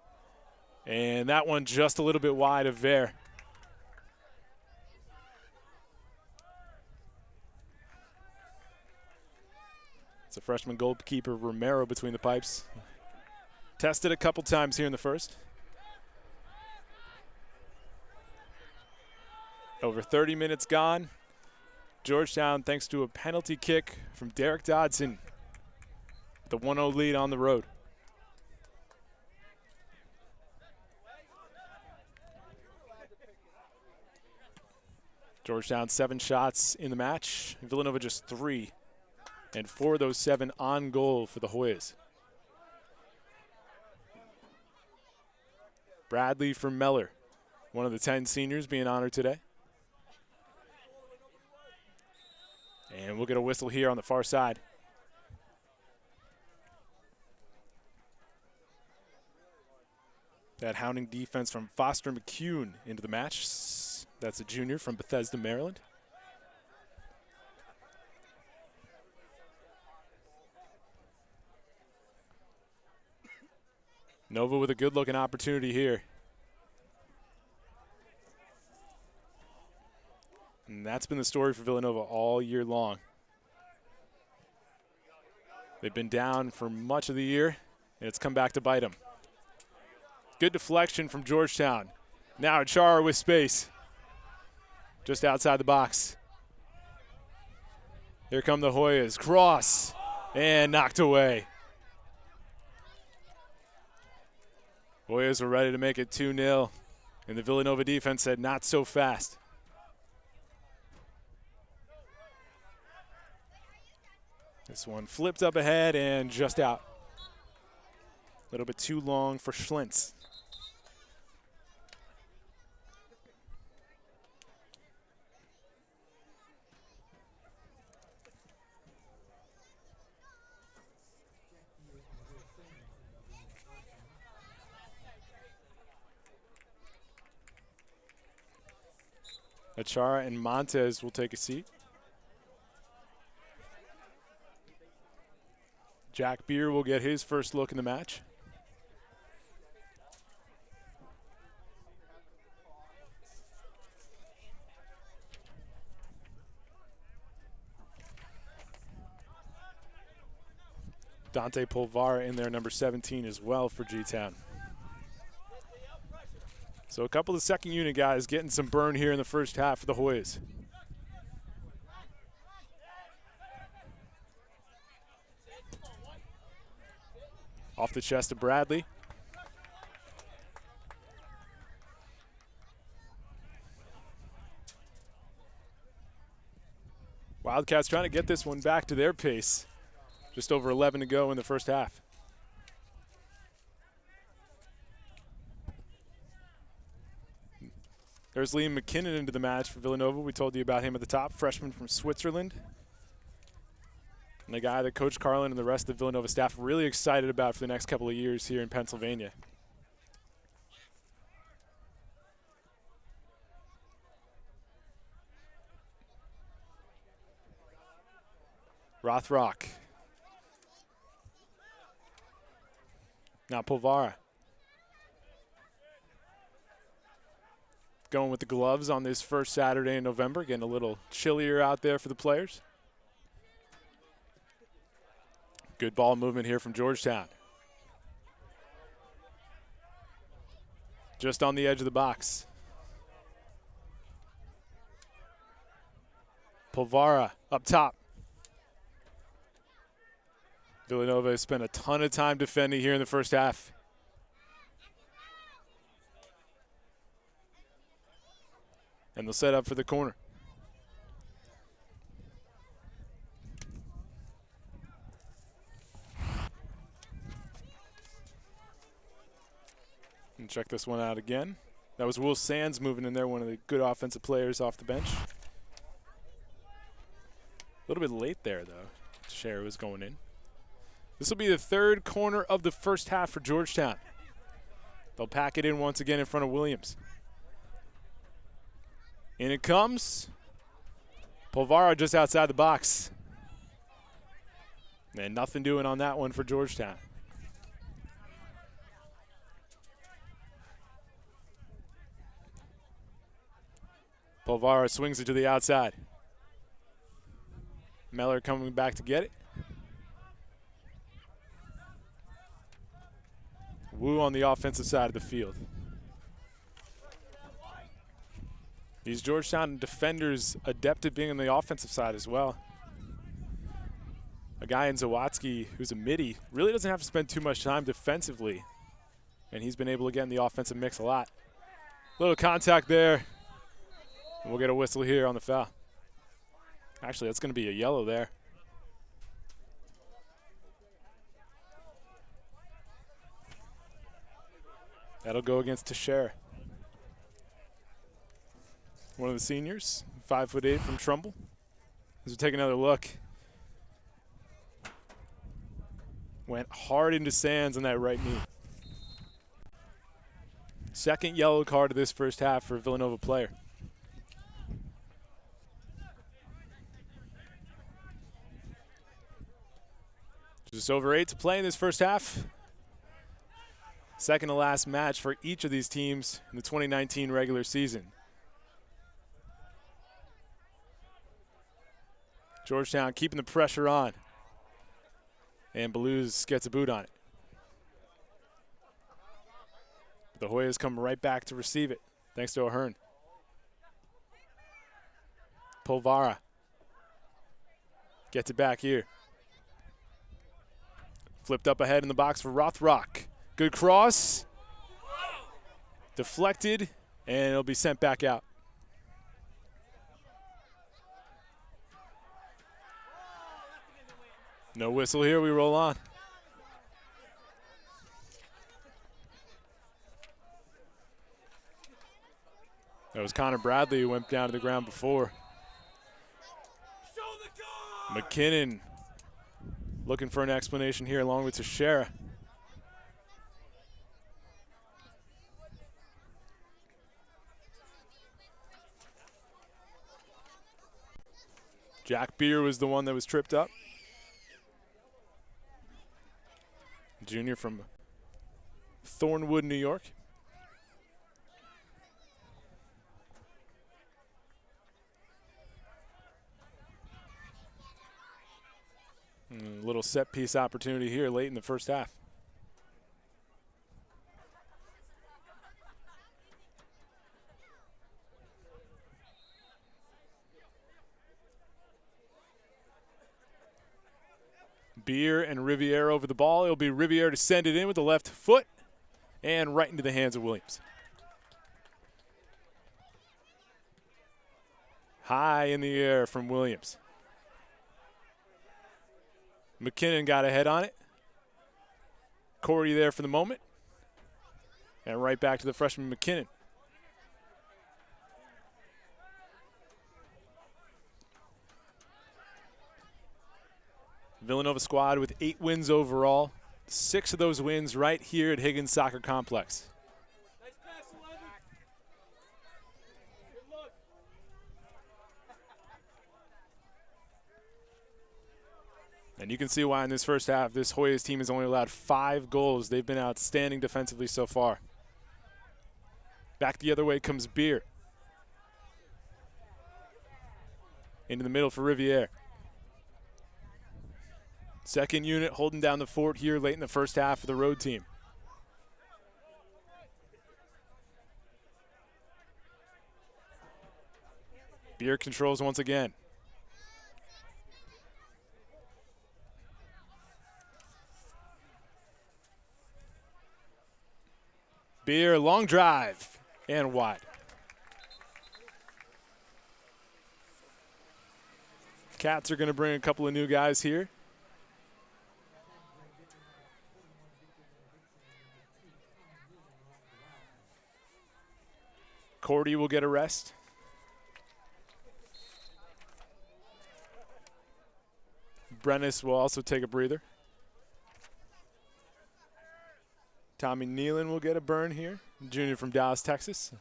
And that one just a little bit wide of Ver. It's a freshman goalkeeper, Romero, between the pipes. Tested a couple times here in the first. Over 30 minutes gone. Georgetown, thanks to a penalty kick from Derek Dodson. The 1-0 lead on the road. Georgetown 7 shots in the match. Villanova just 3. And 4 of those 7 on goal for the Hoyas. Bradley for Meller, one of the 10 seniors being honored today. And we'll get a whistle here on the far side. That hounding defense from Foster McCune into the match. That's a junior from Bethesda, Maryland. Nova with a good-looking opportunity here. And that's been the story for Villanova all year long. They've been down for much of the year, and it's come back to bite them. Good deflection from Georgetown. Now Chara with space. Just outside the box. Here come the Hoyas. Cross, and knocked away. Hoyas were ready to make it 2-0, and the Villanova defense said not so fast. This one flipped up ahead and just out. A little bit too long for Schlentz. Achara and Montez will take a seat. Jack Beer will get his first look in the match. Dante Polvara in there, number 17 as well for G-Town. So a couple of second unit guys getting some burn here in the first half for the Hoyas. Off the chest of Bradley. Wildcats trying to get this one back to their pace. Just over 11 to go in the first half. There's Liam McKinnon into the match for Villanova. We told you about him at the top, freshman from Switzerland. And the guy that Coach Carlin and the rest of the Villanova staff are really excited about for the next couple of years here in Pennsylvania. Rothrock. Now Polvara. Going with the gloves on this first Saturday in November, getting a little chillier out there for the players. Good ball movement here from Georgetown. Just on the edge of the box. Polvara up top. Villanova has spent a ton of time defending here in the first half. And they'll set up for the corner. And check this one out again. That was Will Sands moving in there, one of the good offensive players off the bench. A little bit late there, though. Scherer was going in. This will be the third corner of the first half for Georgetown. They'll pack it in once again in front of Williams. In it comes. Polvara just outside the box. And nothing doing on that one for Georgetown. Polvara swings it to the outside. Meller coming back to get it. Wu on the offensive side of the field. These Georgetown defenders adept at being on the offensive side as well. A guy in Zawatsky who's a midi really doesn't have to spend too much time defensively, and he's been able to get in the offensive mix a lot. Little contact there. And we'll get a whistle here on the foul. Actually, that's going to be a yellow there. That'll go against Teixeira. One of the seniors, 5'8" from Trumbull. As we take another look. Went hard into Sands on that right knee. Second yellow card of this first half for a Villanova player. Just over 8 to play in this first half. Second to last match for each of these teams in the 2019 regular season. Georgetown keeping the pressure on. And Blues gets a boot on it. The Hoyas come right back to receive it, thanks to O'Hearn. Polvara gets it back here. Flipped up ahead in the box for Rothrock. Good cross. Deflected, and it'll be sent back out. No whistle here, we roll on. That was Connor Bradley who went down to the ground before. McKinnon looking for an explanation here along with Teixeira. Jack Beer was the one that was tripped up. Junior from Thornwood, New York. A little set piece opportunity here late in the first half. Beer and Riviere over the ball. It'll be Riviere to send it in with the left foot and right into the hands of Williams. High in the air from Williams. McKinnon got ahead on it. Corey there for the moment. And right back to the freshman McKinnon. Villanova squad with 8 wins overall. 6 of those wins right here at Higgins Soccer Complex. Nice pass, 11. Good look. And you can see why in this first half, this Hoyas team has only allowed 5 goals. They've been outstanding defensively so far. Back the other way comes Beer. Into the middle for Riviere. Second unit holding down the fort here late in the first half for the road team. Beer controls once again. Beer, long drive, and wide. Cats are going to bring a couple of new guys here. Cordy will get a rest. Brennis will also take a breather. Tommy Nealon will get a burn here, junior from Dallas, Texas.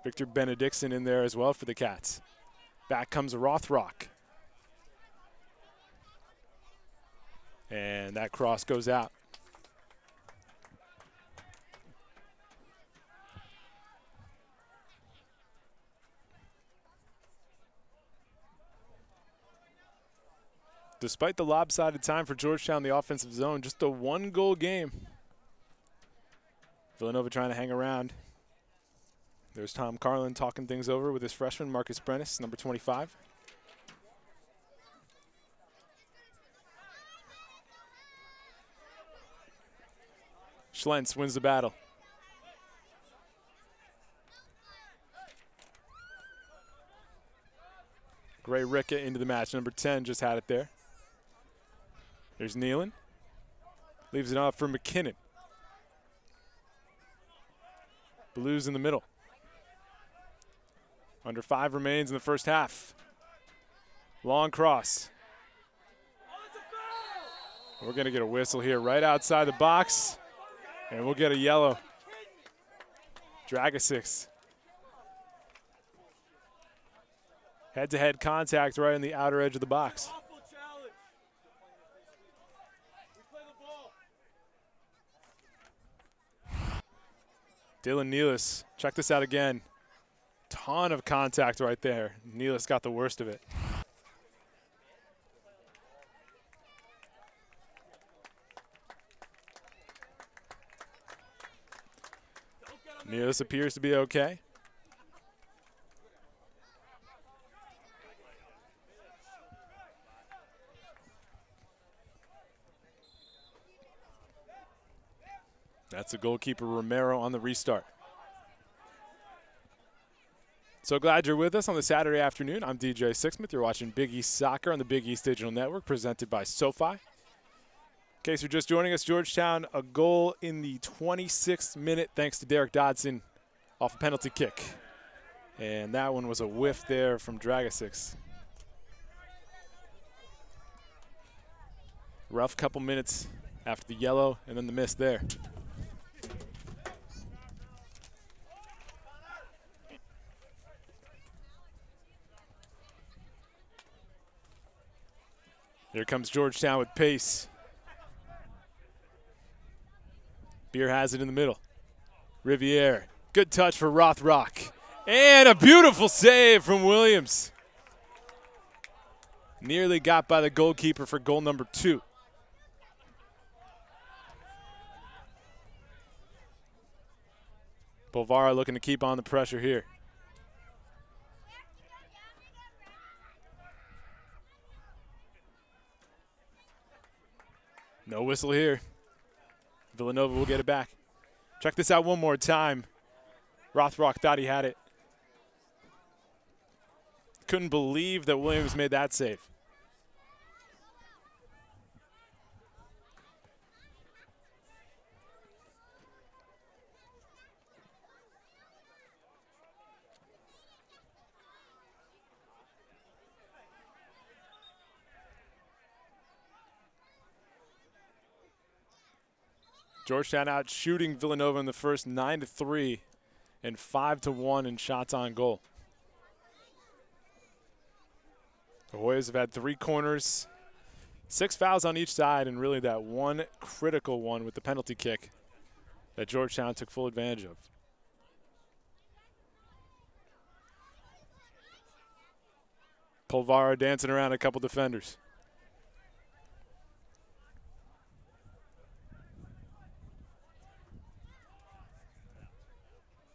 Victor Benedictson in there as well for the Cats. Back comes Rothrock. And that cross goes out. Despite the lopsided time for Georgetown, the offensive zone, just a one-goal game. Villanova trying to hang around. There's Tom Carlin talking things over with his freshman, Marcus Brennis, number 25. Schlentz wins the battle. Gray Ricka into the match. Number 10 just had it there. There's Nealon. Leaves it off for McKinnon. Blues in the middle. Under 5 remains in the first half. Long cross. We're going to get a whistle here right outside the box, and we'll get a yellow. Dragicic. Head-to-head contact right on the outer edge of the box. Dylan Nealis, check this out again. Ton of contact right there. Nealis got the worst of it. Nealis appears to be okay. That's the goalkeeper Romero on the restart. So glad you're with us on the Saturday afternoon. I'm DJ Sixsmith. You're watching Big East Soccer on the Big East Digital Network, presented by SoFi. In case you're just joining us, Georgetown, a goal in the 26th minute thanks to Derek Dodson off a penalty kick. And that one was a whiff there from Dragicic. Rough couple minutes after the yellow and then the miss there. Here comes Georgetown with pace. Beer has it in the middle. Riviere, good touch for Rothrock. And a beautiful save from Williams. Nearly got by the goalkeeper for goal number 2. Polvara looking to keep on the pressure here. No whistle here. Villanova will get it back. Check this out one more time. Rothrock thought he had it. Couldn't believe that Williams made that save. Georgetown out shooting Villanova in the first 9-3 and 5-1 in shots on goal. The Hoyas have had 3 corners, 6 fouls on each side, and really that one critical one with the penalty kick that Georgetown took full advantage of. Polvara dancing around a couple defenders.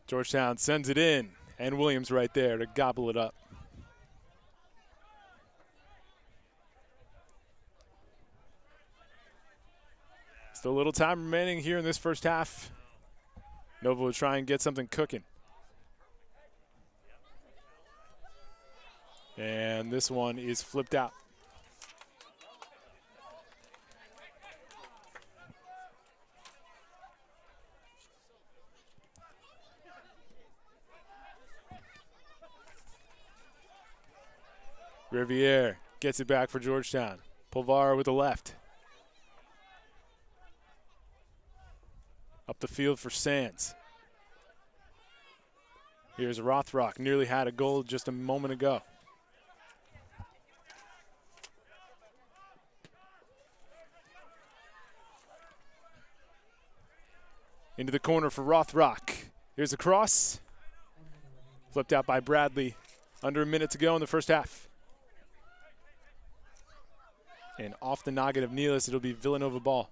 Georgetown sends it in, and Williams right there to gobble it up. Still a little time remaining here in this first half. Nova will try and get something cooking. And this one is flipped out. Riviere gets it back for Georgetown. Pulvar with the left. Up the field for Sands. Here's Rothrock, nearly had a goal just a moment ago. Into the corner for Rothrock. Here's a cross. Flipped out by Bradley. Under a minute to go in the first half. And off the noggin of Nealis, it'll be Villanova ball.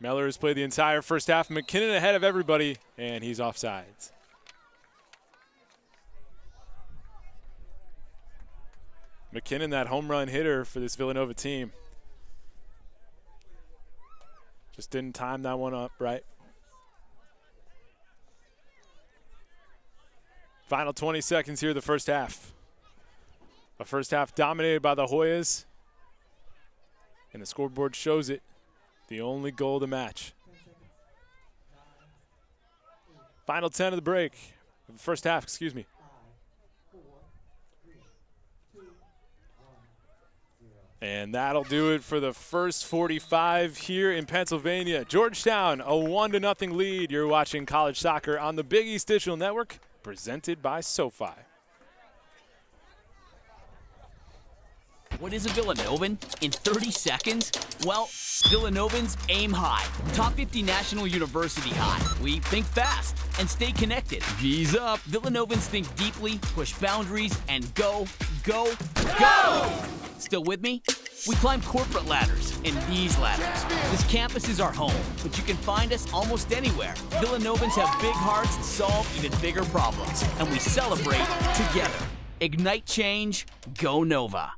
Meller has played the entire first half. McKinnon ahead of everybody, and he's offsides. McKinnon, that home run hitter for this Villanova team. Just didn't time that one up right. Final 20 seconds here, the first half. A first half dominated by the Hoyas. And the scoreboard shows it. The only goal of the match. Final 10 of the break. The first half, excuse me. And that'll do it for the first 45 here in Pennsylvania. Georgetown, a 1-0 lead. You're watching college soccer on the Big East Digital Network, presented by SoFi. What is a Villanovan? In 30 seconds? Well, Villanovans aim high. Top 50 National University high. We think fast and stay connected. V's up. Villanovans think deeply, push boundaries, and go, go, go! Still with me? We climb corporate ladders and these ladders. This campus is our home, but you can find us almost anywhere. Villanovans have big hearts, solve even bigger problems, and we celebrate together. Ignite change, go Nova.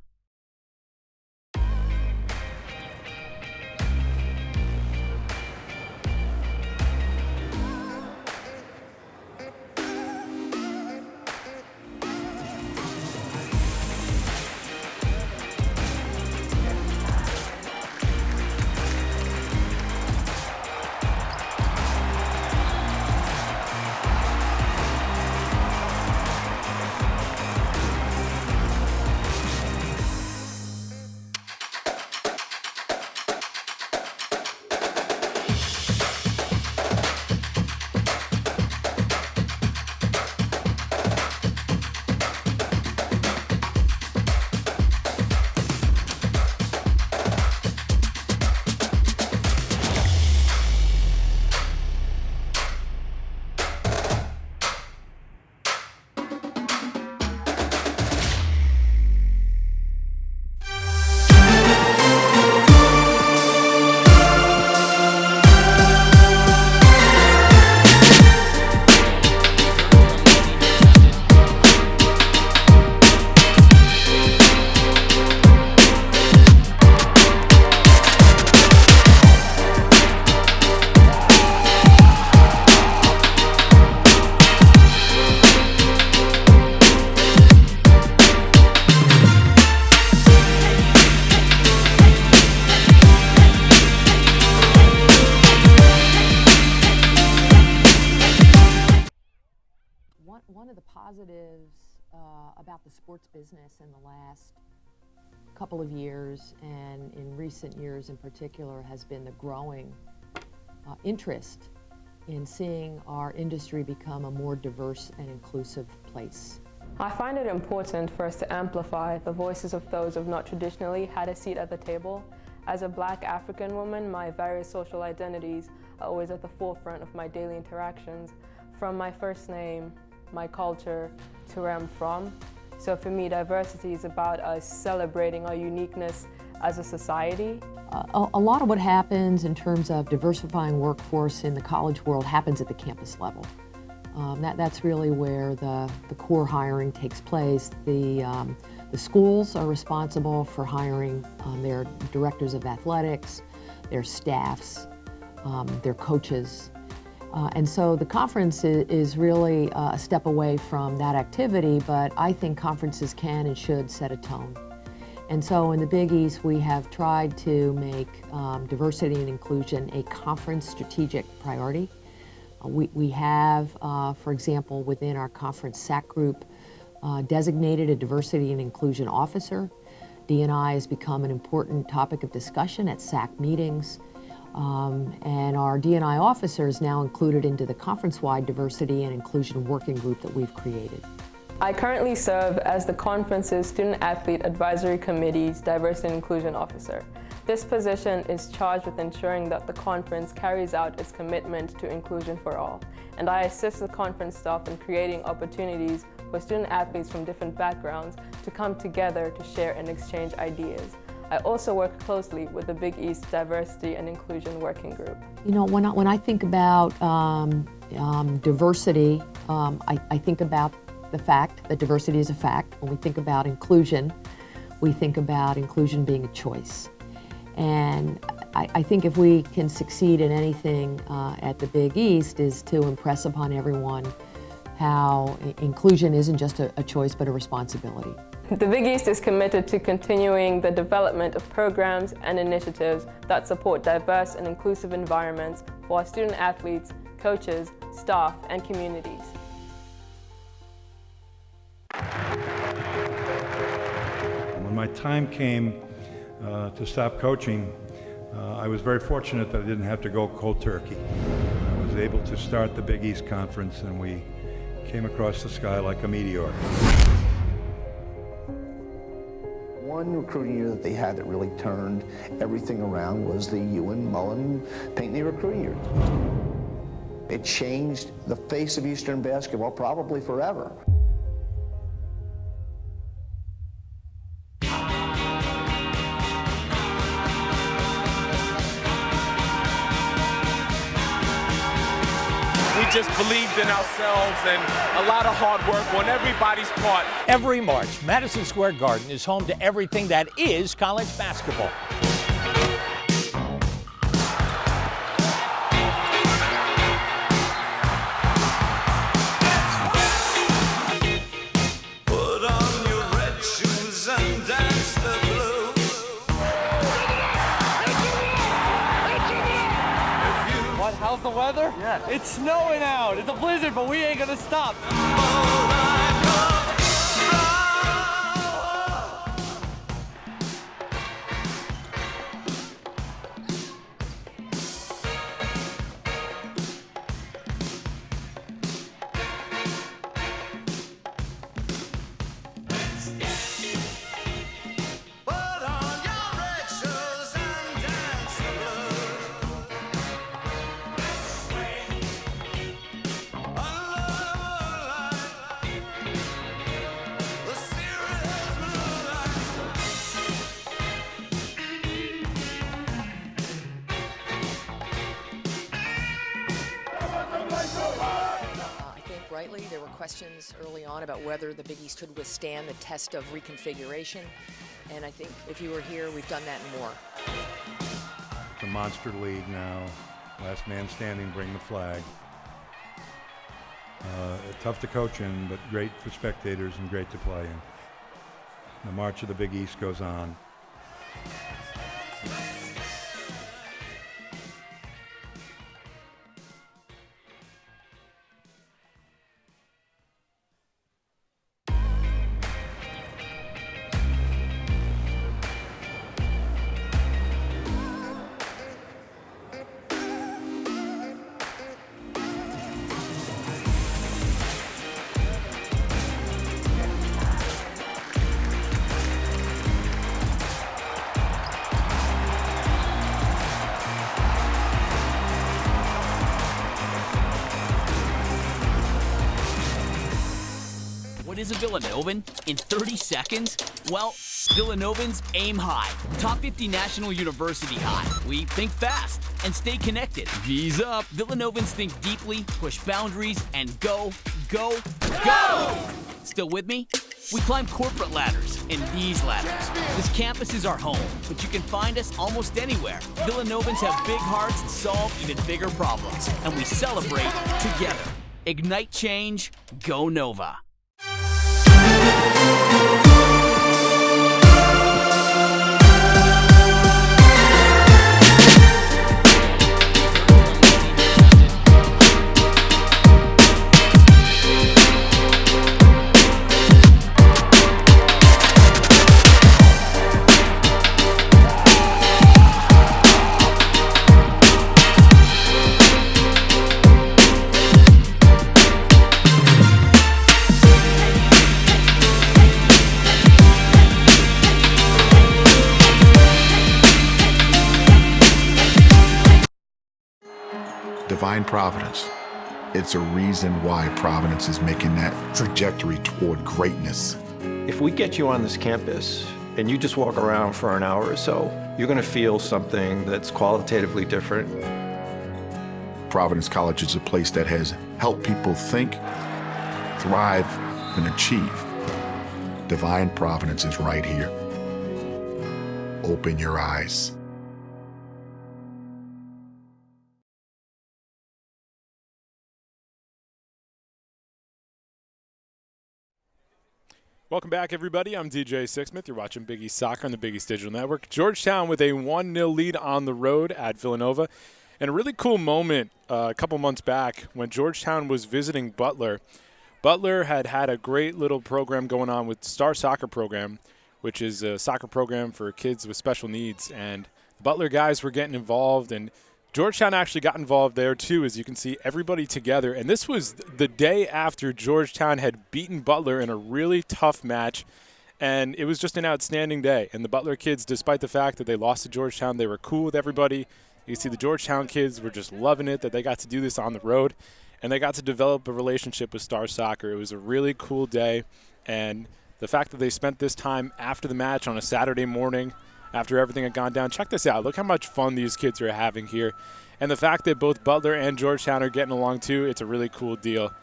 One of the positives about the sports business in the last couple of years, and in recent years in particular, has been the growing interest in seeing our industry become a more diverse and inclusive place. I find it important for us to amplify the voices of those who have not traditionally had a seat at the table. As a Black African woman, my various social identities are always at the forefront of my daily interactions, from my first name, my culture, to where I'm from. So for me, diversity is about us celebrating our uniqueness as a society. A lot of what happens in terms of diversifying workforce in the college world happens at the campus level. That's really where the core hiring takes place. The schools are responsible for hiring their directors of athletics. their staffs, their coaches. And so the conference is really a step away from that activity, but I think conferences can and should set a tone. And so in the Big East, we have tried to make diversity and inclusion a conference strategic priority. We have, for example, within our conference SAC group, designated a diversity and inclusion officer. D&I has become an important topic of discussion at SAC meetings. And our D&I officer is now included into the conference-wide diversity and inclusion working group that we've created. I currently serve as the conference's Student Athlete Advisory Committee's Diversity and Inclusion Officer. This position is charged with ensuring that the conference carries out its commitment to inclusion for all, and I assist the conference staff in creating opportunities for student athletes from different backgrounds to come together to share and exchange ideas. I also work closely with the Big East Diversity and Inclusion Working Group. You know, when I think about diversity, I think about the fact that diversity is a fact. When we think about inclusion, we think about inclusion being a choice. And I think if we can succeed in anything at the Big East is to impress upon everyone how inclusion isn't just a choice but a responsibility. The Big East is committed to continuing the development of programs and initiatives that support diverse and inclusive environments for our student athletes, coaches, staff, and communities. When my time came to stop coaching, I was very fortunate that I didn't have to go cold turkey. I was able to start the Big East Conference, and we came across the sky like a meteor. One recruiting year that they had that really turned everything around was the Ewan Mullen Pinckney recruiting year. It changed the face of Eastern basketball probably forever. We just believed in ourselves and a lot of hard work on everybody's part. Every March, Madison Square Garden is home to everything that is college basketball. Put on your red shoes and dance the blues. What? How's the weather? Yeah. It's snowing out. It's a blizzard, but we ain't gonna stop. Rightly, there were questions early on about whether the Big East could withstand the test of reconfiguration, and I think if you were here, we've done that and more. It's a monster league now. Last man standing, bring the flag. Tough to coach in, but great for spectators and great to play in. The march of the Big East goes on. What is a Villanovan in 30 seconds? Well, Villanovans aim high. Top 50 National University high. We think fast and stay connected. V's up. Villanovans think deeply, push boundaries, and go, go, go! Still with me? We climb corporate ladders and these ladders. This campus is our home, but you can find us almost anywhere. Villanovans have big hearts and solve even bigger problems, and we celebrate together. Ignite change, go Nova. Divine Providence. It's a reason why Providence is making that trajectory toward greatness. If we get you on this campus and you just walk around for an hour or so, you're going to feel something that's qualitatively different. Providence College is a place that has helped people think, thrive, and achieve. Divine Providence is right here. Open your eyes. Welcome back, everybody. I'm DJ Sixsmith. You're watching Big East Soccer on the Big East Digital Network. Georgetown with a 1-0 lead on the road at Villanova. And a really cool moment a couple months back when Georgetown was visiting Butler. Butler had a great little program going on with Star Soccer Program, which is a soccer program for kids with special needs. And the Butler guys were getting involved, and Georgetown actually got involved there too, as you can see, everybody together. And this was the day after Georgetown had beaten Butler in a really tough match, and it was just an outstanding day. And the Butler kids, despite the fact that they lost to Georgetown, they were cool with everybody. You see the Georgetown kids were just loving it that they got to do this on the road, and they got to develop a relationship with Star Soccer. It was a really cool day, and the fact that they spent this time after the match on a Saturday morning, after everything had gone down. Check this out. Look how much fun these kids are having here. And the fact that both Butler and Georgetown are getting along too, it's a really cool deal.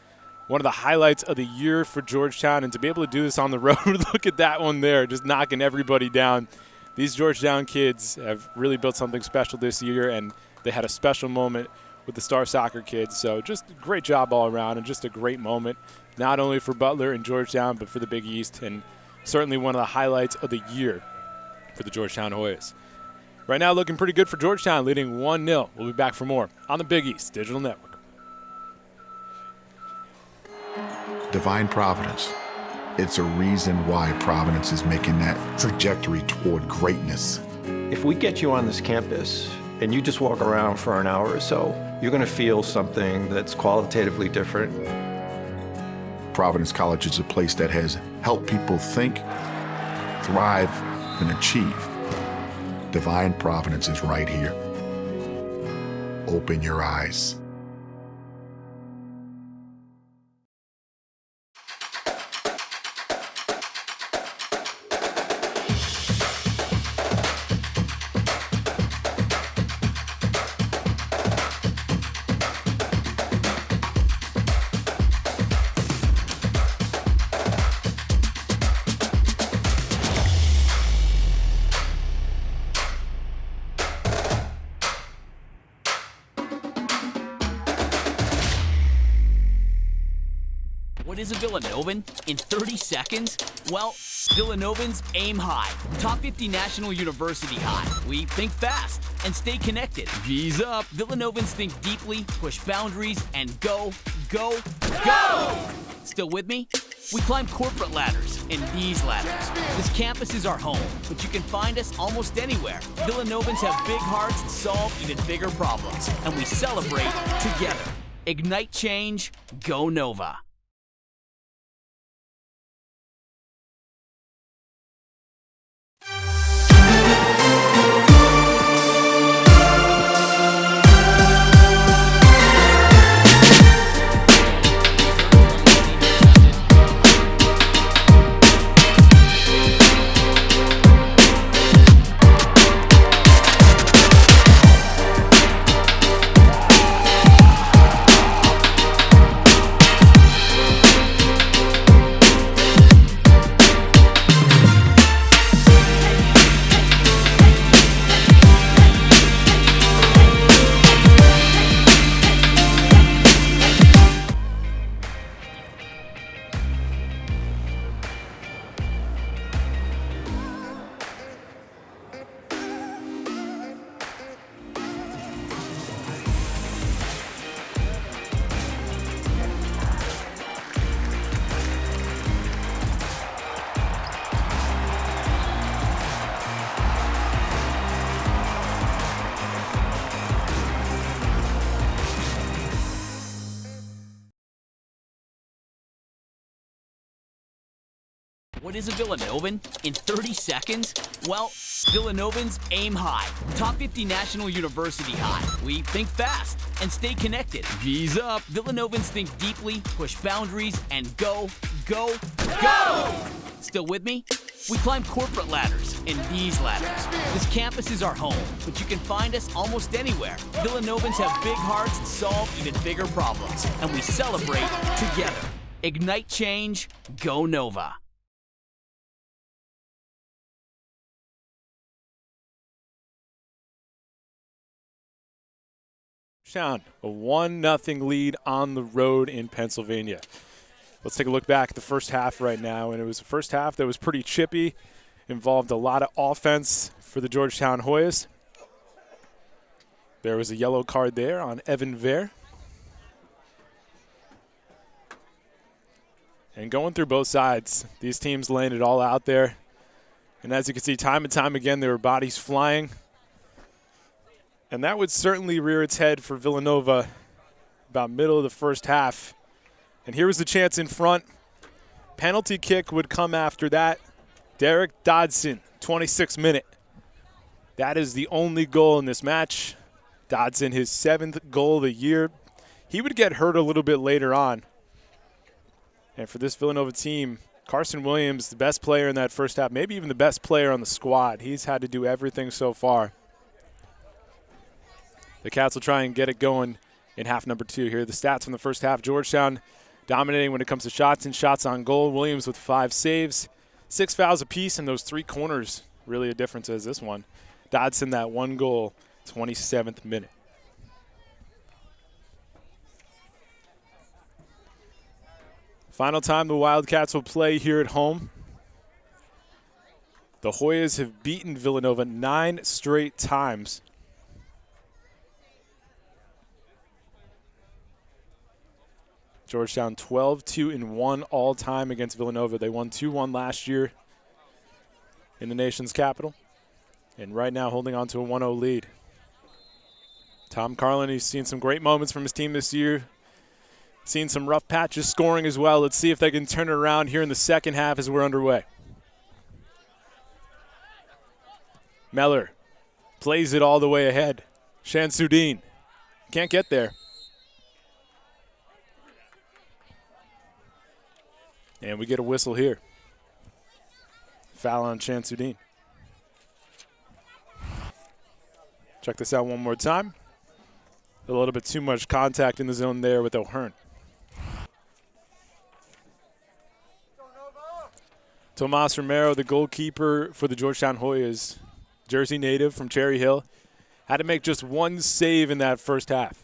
One of the highlights of the year for Georgetown, and to be able to do this on the road, look at that one there, just knocking everybody down. These Georgetown kids have really built something special this year, and they had a special moment with the Star Soccer kids. So just a great job all around, and just a great moment, not only for Butler and Georgetown, but for the Big East, and certainly one of the highlights of the year for the Georgetown Hoyas. Right now looking pretty good for Georgetown, leading 1-0. We'll be back for more on the Big East Digital Network. Divine Providence. It's a reason why Providence is making that trajectory toward greatness. If we get you on this campus and you just walk around for an hour or so, you're going to feel something that's qualitatively different. Providence College is a place that has helped people think, thrive, and achieve. Divine Providence is right here. Open your eyes. What is a Villanovan in 30 seconds? Well, Villanovans aim high. Top 50 National University high. We think fast and stay connected. V's up. Villanovans think deeply, push boundaries, and go, go, go! Still with me? We climb corporate ladders and these ladders. This campus is our home, but you can find us almost anywhere. Villanovans have big hearts and solve even bigger problems, and we celebrate together. Ignite change, go Nova. What is a Villanovan in 30 seconds? Well, Villanovans aim high. Top 50 National University high. We think fast and stay connected. V's up. Villanovans think deeply, push boundaries, and go, go, go! Still with me? We climb corporate ladders and these ladders. This campus is our home, but you can find us almost anywhere. Villanovans have big hearts and solve even bigger problems, and we celebrate together. Ignite change, go Nova. Georgetown, a 1-0 lead on the road in Pennsylvania. Let's take a look back at the first half right now, and it was a first half that was pretty chippy, involved a lot of offense for the Georgetown Hoyas. There was a yellow card there on Evan Vare. And going through both sides, these teams laying it all out there. And as you can see, time and time again, there were bodies flying. And that would certainly rear its head for Villanova about middle of the first half. And here was the chance in front. Penalty kick would come after that. Derek Dodson, 26th minute. That is the only goal in this match. Dodson, his 7th goal of the year. He would get hurt a little bit later on. And for this Villanova team, Carson Williams, the best player in that first half, maybe even the best player on the squad. He's had to do everything so far. The Cats will try and get it going in half number 2 here. The stats from the first half, Georgetown dominating when it comes to shots and shots on goal. Williams with 5 saves, 6 fouls apiece, and those 3 corners really a difference as this one. Dodson, that 1 goal, 27th minute. Final time the Wildcats will play here at home. The Hoyas have beaten Villanova 9 straight times. Georgetown 12-2-1 all time against Villanova. They won 2-1 last year in the nation's capital. And right now holding on to a 1-0 lead. Tom Carlin, he's seen some great moments from his team this year. Seen some rough patches scoring as well. Let's see if they can turn it around here in the second half as we're underway. Meller plays it all the way ahead. Shamsuddin can't get there. And we get a whistle here. Foul on Shamsuddin. Check this out one more time. A little bit too much contact in the zone there with O'Hearn. Tomas Romero, the goalkeeper for the Georgetown Hoyas, Jersey native from Cherry Hill, had to make just 1 save in that first half.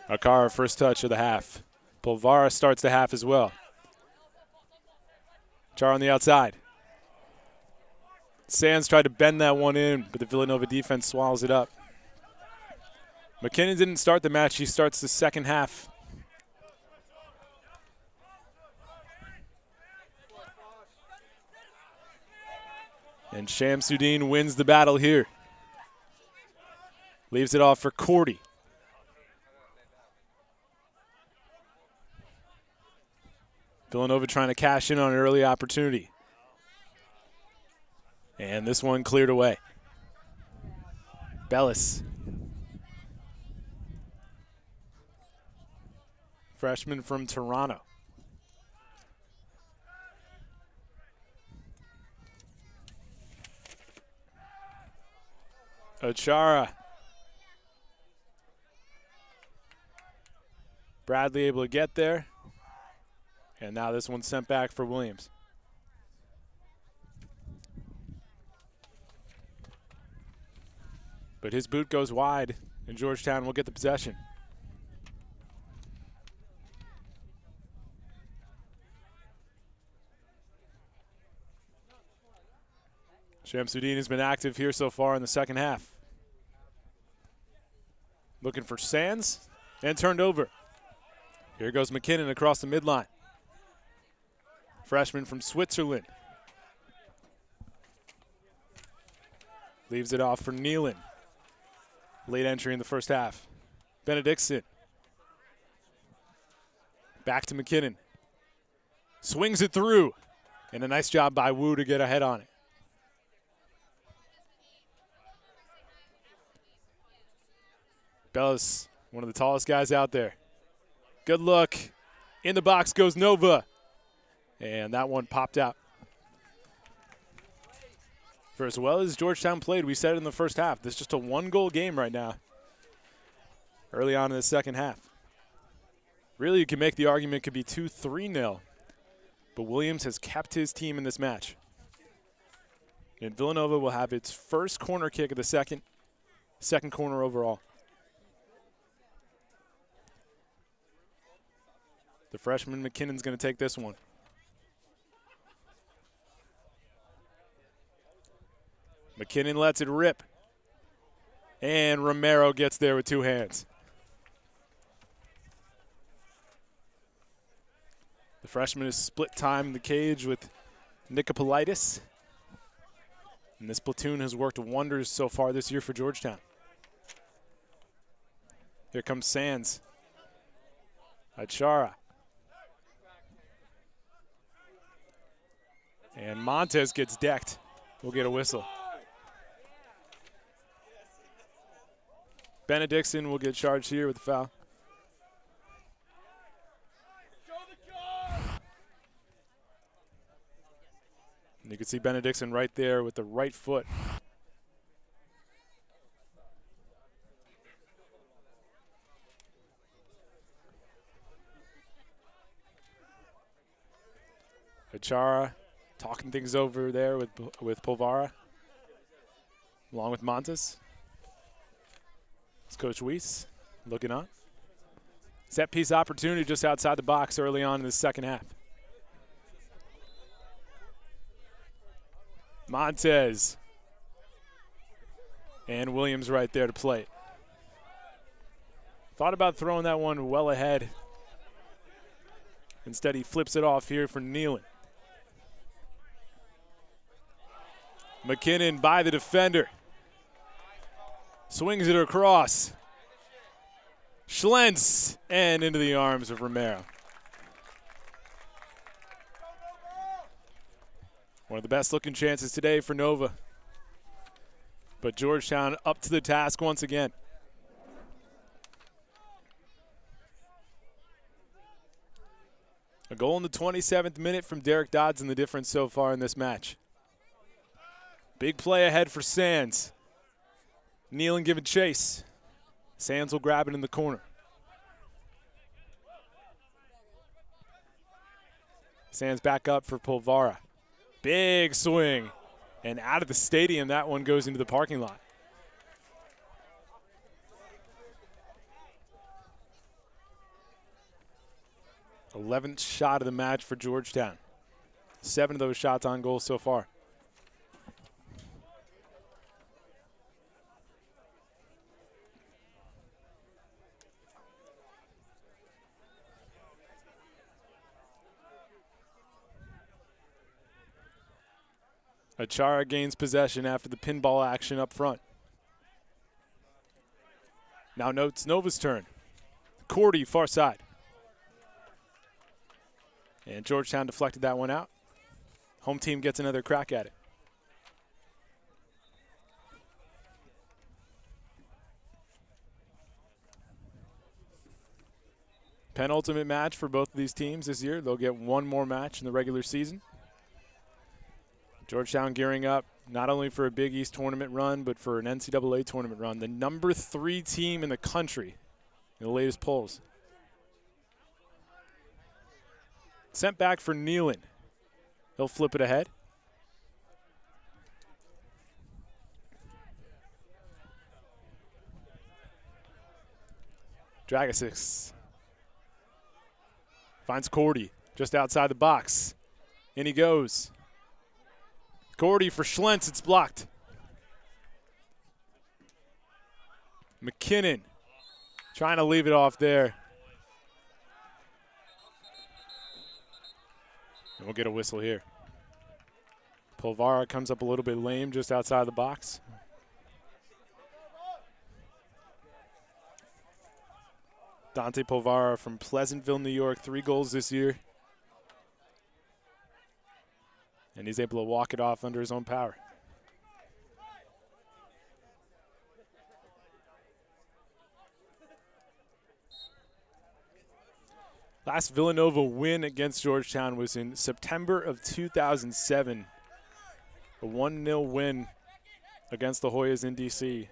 Akara, first touch of the half. Polvara starts the half as well. Char on the outside. Sands tried to bend that one in, but the Villanova defense swallows it up. McKinnon didn't start the match. He starts the second half. And Shamsuddin wins the battle here. Leaves it off for Cordy. Villanova trying to cash in on an early opportunity. And this one cleared away. Bellis. Freshman from Toronto. Ochara. Bradley able to get there. And now this one's sent back for Williams. But his boot goes wide, and Georgetown will get the possession. Shamsuddin has been active here so far in the second half. Looking for Sands, and turned over. Here goes McKinnon across the midline. Freshman from Switzerland. Leaves it off for Nealon. Late entry in the first half. Benedictson. Back to McKinnon. Swings it through. And a nice job by Wu to get ahead on it. Bellis, one of the tallest guys out there. Good look. In the box goes Nova. And that one popped out. For as well as Georgetown played, we said in the first half, this is just a one-goal game right now. Early on in the second half. Really, you can make the argument it could be 2-3-0. But Williams has kept his team in this match. And Villanova will have its first corner kick of the second corner overall. The freshman McKinnon's going to take this one. McKinnon lets it rip. And Romero gets there with two hands. The freshman has split time in the cage with Nicopolitis. And this platoon has worked wonders so far this year for Georgetown. Here comes Sands. Achara. And Montez gets decked. We'll get a whistle. Benedictson will get charged here with the foul. And you can see Benedictson right there with the right foot. Achara talking things over there with Polvara, along with Montes. It's Coach Weiss looking on. Set piece opportunity just outside the box early on in the second half. Montez. And Williams right there to play it. Thought about throwing that one well ahead. Instead, he flips it off here for Nealon. McKinnon by the defender. Swings it across. Schlentz and into the arms of Romero. One of the best looking chances today for Nova. But Georgetown up to the task once again. A goal in the 27th minute from Derek Dodson, the difference so far in this match. Big play ahead for Sands. Nealon giving chase. Sands will grab it in the corner. Sands back up for Polvara. Big swing. And out of the stadium, that one goes into the parking lot. '11th shot of the match for Georgetown. 7 of those shots on goal so far. Achara gains possession after the pinball action up front. Now it's Nova's turn. Cordy, far side. And Georgetown deflected that one out. Home team gets another crack at it. Penultimate match for both of these teams this year. They'll get one more match in the regular season. Georgetown gearing up not only for a Big East tournament run, but for an NCAA tournament run. The number 3 team in the country in the latest polls. Sent back for Nealon. He'll flip it ahead. Dragicic finds Cordy just outside the box. In he goes. Cordy for Schlentz, it's blocked. McKinnon trying to leave it off there. And we'll get a whistle here. Polvara comes up a little bit lame just outside the box. Dante Polvara from Pleasantville, New York, 3 goals this year. and he's able to walk it off under his own power. Last Villanova win against Georgetown was in September of 2007. A 1-0 win against the Hoyas in D.C.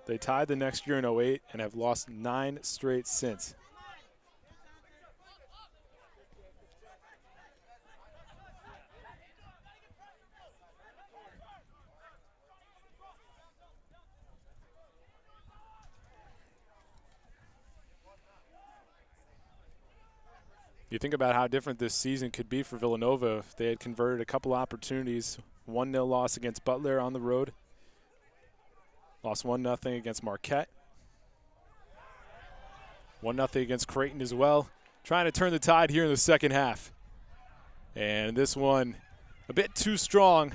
They tied the next year in 08 and have lost 9 straight since. You think about how different this season could be for Villanova if they had converted a couple opportunities. 1-0 loss against Butler on the road. Lost 1-0 against Marquette. 1-0 against Creighton as well. Trying to turn the tide here in the second half. And this one a bit too strong.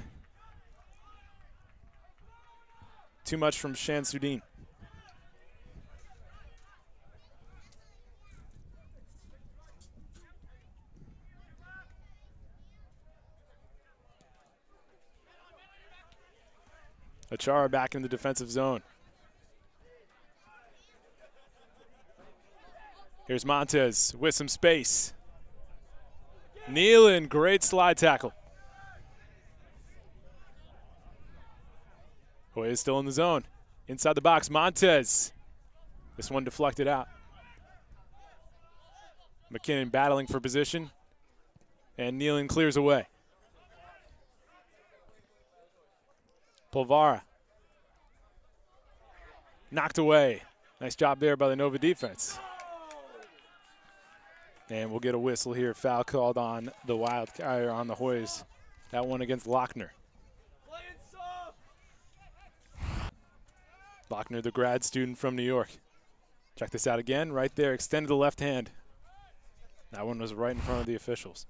Too much from Shamsuddin. Achara back in the defensive zone. Here's Montez with some space. Nealon, great slide tackle. Hoy is still in the zone. Inside the box, Montez. This one deflected out. McKinnon battling for position. And Nealon clears away. Polvara. Knocked away. Nice job there by the Nova defense. And we'll get a whistle here. Foul called on the on the Hoyas. That one against Lochner. Lochner, the grad student from New York. Check this out again. Right there, extended the left hand. That one was right in front of the officials.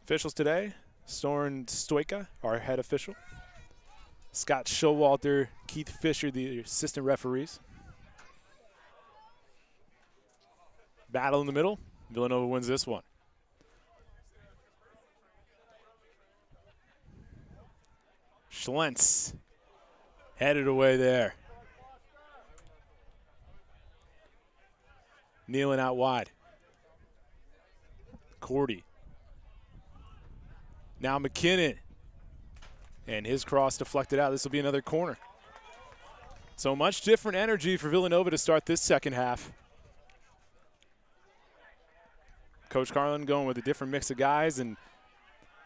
Officials today. Soren Stoika, our head official. Scott Showalter, Keith Fisher, the assistant referees. Battle in the middle. Villanova wins this one. Schlentz headed away there. Nealon out wide. Cordy. Now McKinnon. And his cross deflected out. This will be another corner. So much different energy for Villanova to start this second half. Coach Carlin going with a different mix of guys, and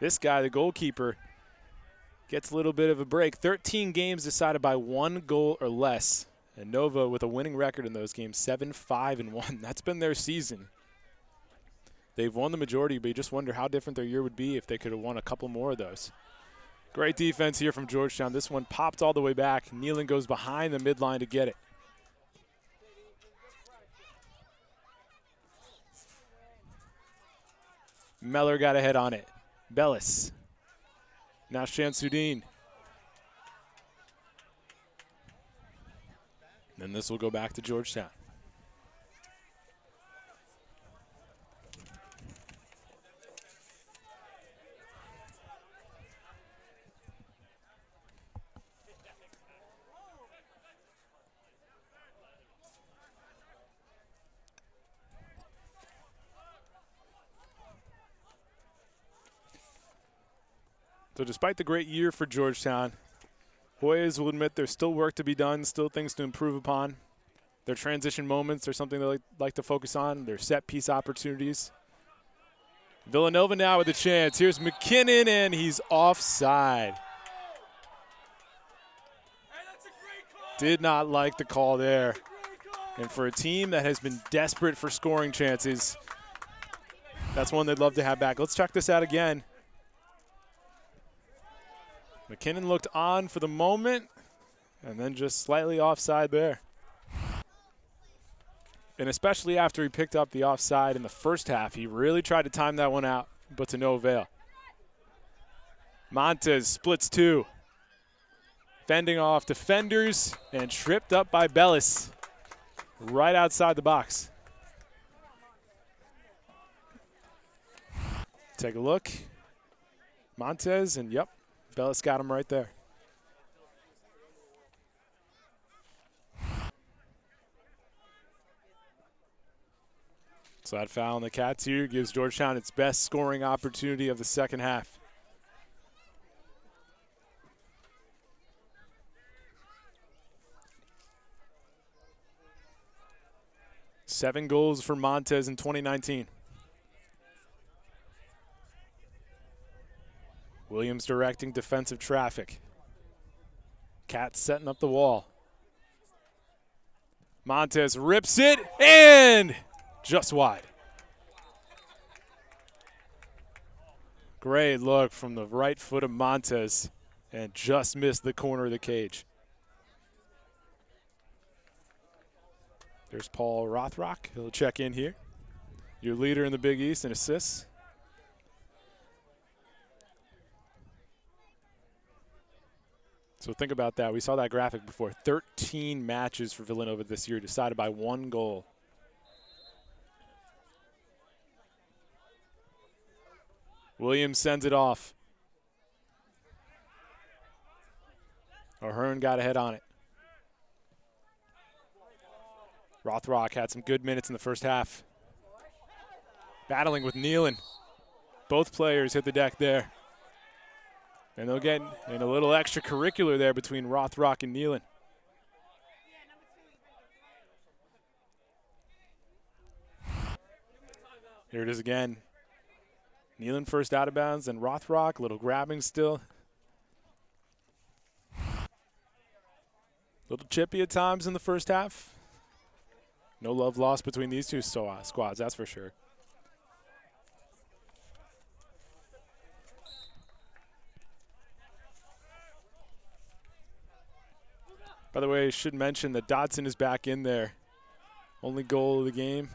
this guy, the goalkeeper, gets a little bit of a break. 13 games decided by 1 goal or less. And Nova with a winning record in those games, 7-5-1. That's been their season. They've won the majority, but you just wonder how different their year would be if they could have won a couple more of those. Great defense here from Georgetown. This one popped all the way back. Nealon goes behind the midline to get it. Meller got ahead on it. Bellis. Now Shamsuddin. And this will go back to Georgetown. So despite the great year for Georgetown, Hoyas will admit there's still work to be done, still things to improve upon. Their transition moments are something they like to focus on, their set piece opportunities. Villanova now with a chance. Here's McKinnon, and he's offside. Did not like the call there. And for a team that has been desperate for scoring chances, that's one they'd love to have back. Let's check this out again. McKinnon looked on for the moment, and then just slightly offside there. And especially after he picked up the offside in the first half, he really tried to time that one out, but to no avail. Montez splits two. Fending off defenders and tripped up by Bellis right outside the box. Take a look. Montez, and yep, Bellis got him right there. So that foul on the Cats here gives Georgetown its best scoring opportunity of the second half. Seven goals for Montez in 2019. Williams directing defensive traffic. Cats setting up the wall. Montez rips it, and just wide. Great look from the right foot of Montez, and just missed the corner of the cage. There's Paul Rothrock. He'll check in here. Your leader in the Big East in assists. So think about that. We saw that graphic before. 13 matches for Villanova this year, decided by 1 goal. Williams sends it off. O'Hearn got ahead on it. Rothrock had some good minutes in the first half. Battling with Nealon. Both players hit the deck there. And they'll get in a little extracurricular there between Rothrock and Nealon. Here it is again. Nealon first out of bounds, and Rothrock, little grabbing still. Little chippy at times in the first half. No love lost between these two squads, that's for sure. By the way, I should mention that Dodson is back in there. Only goal of the game.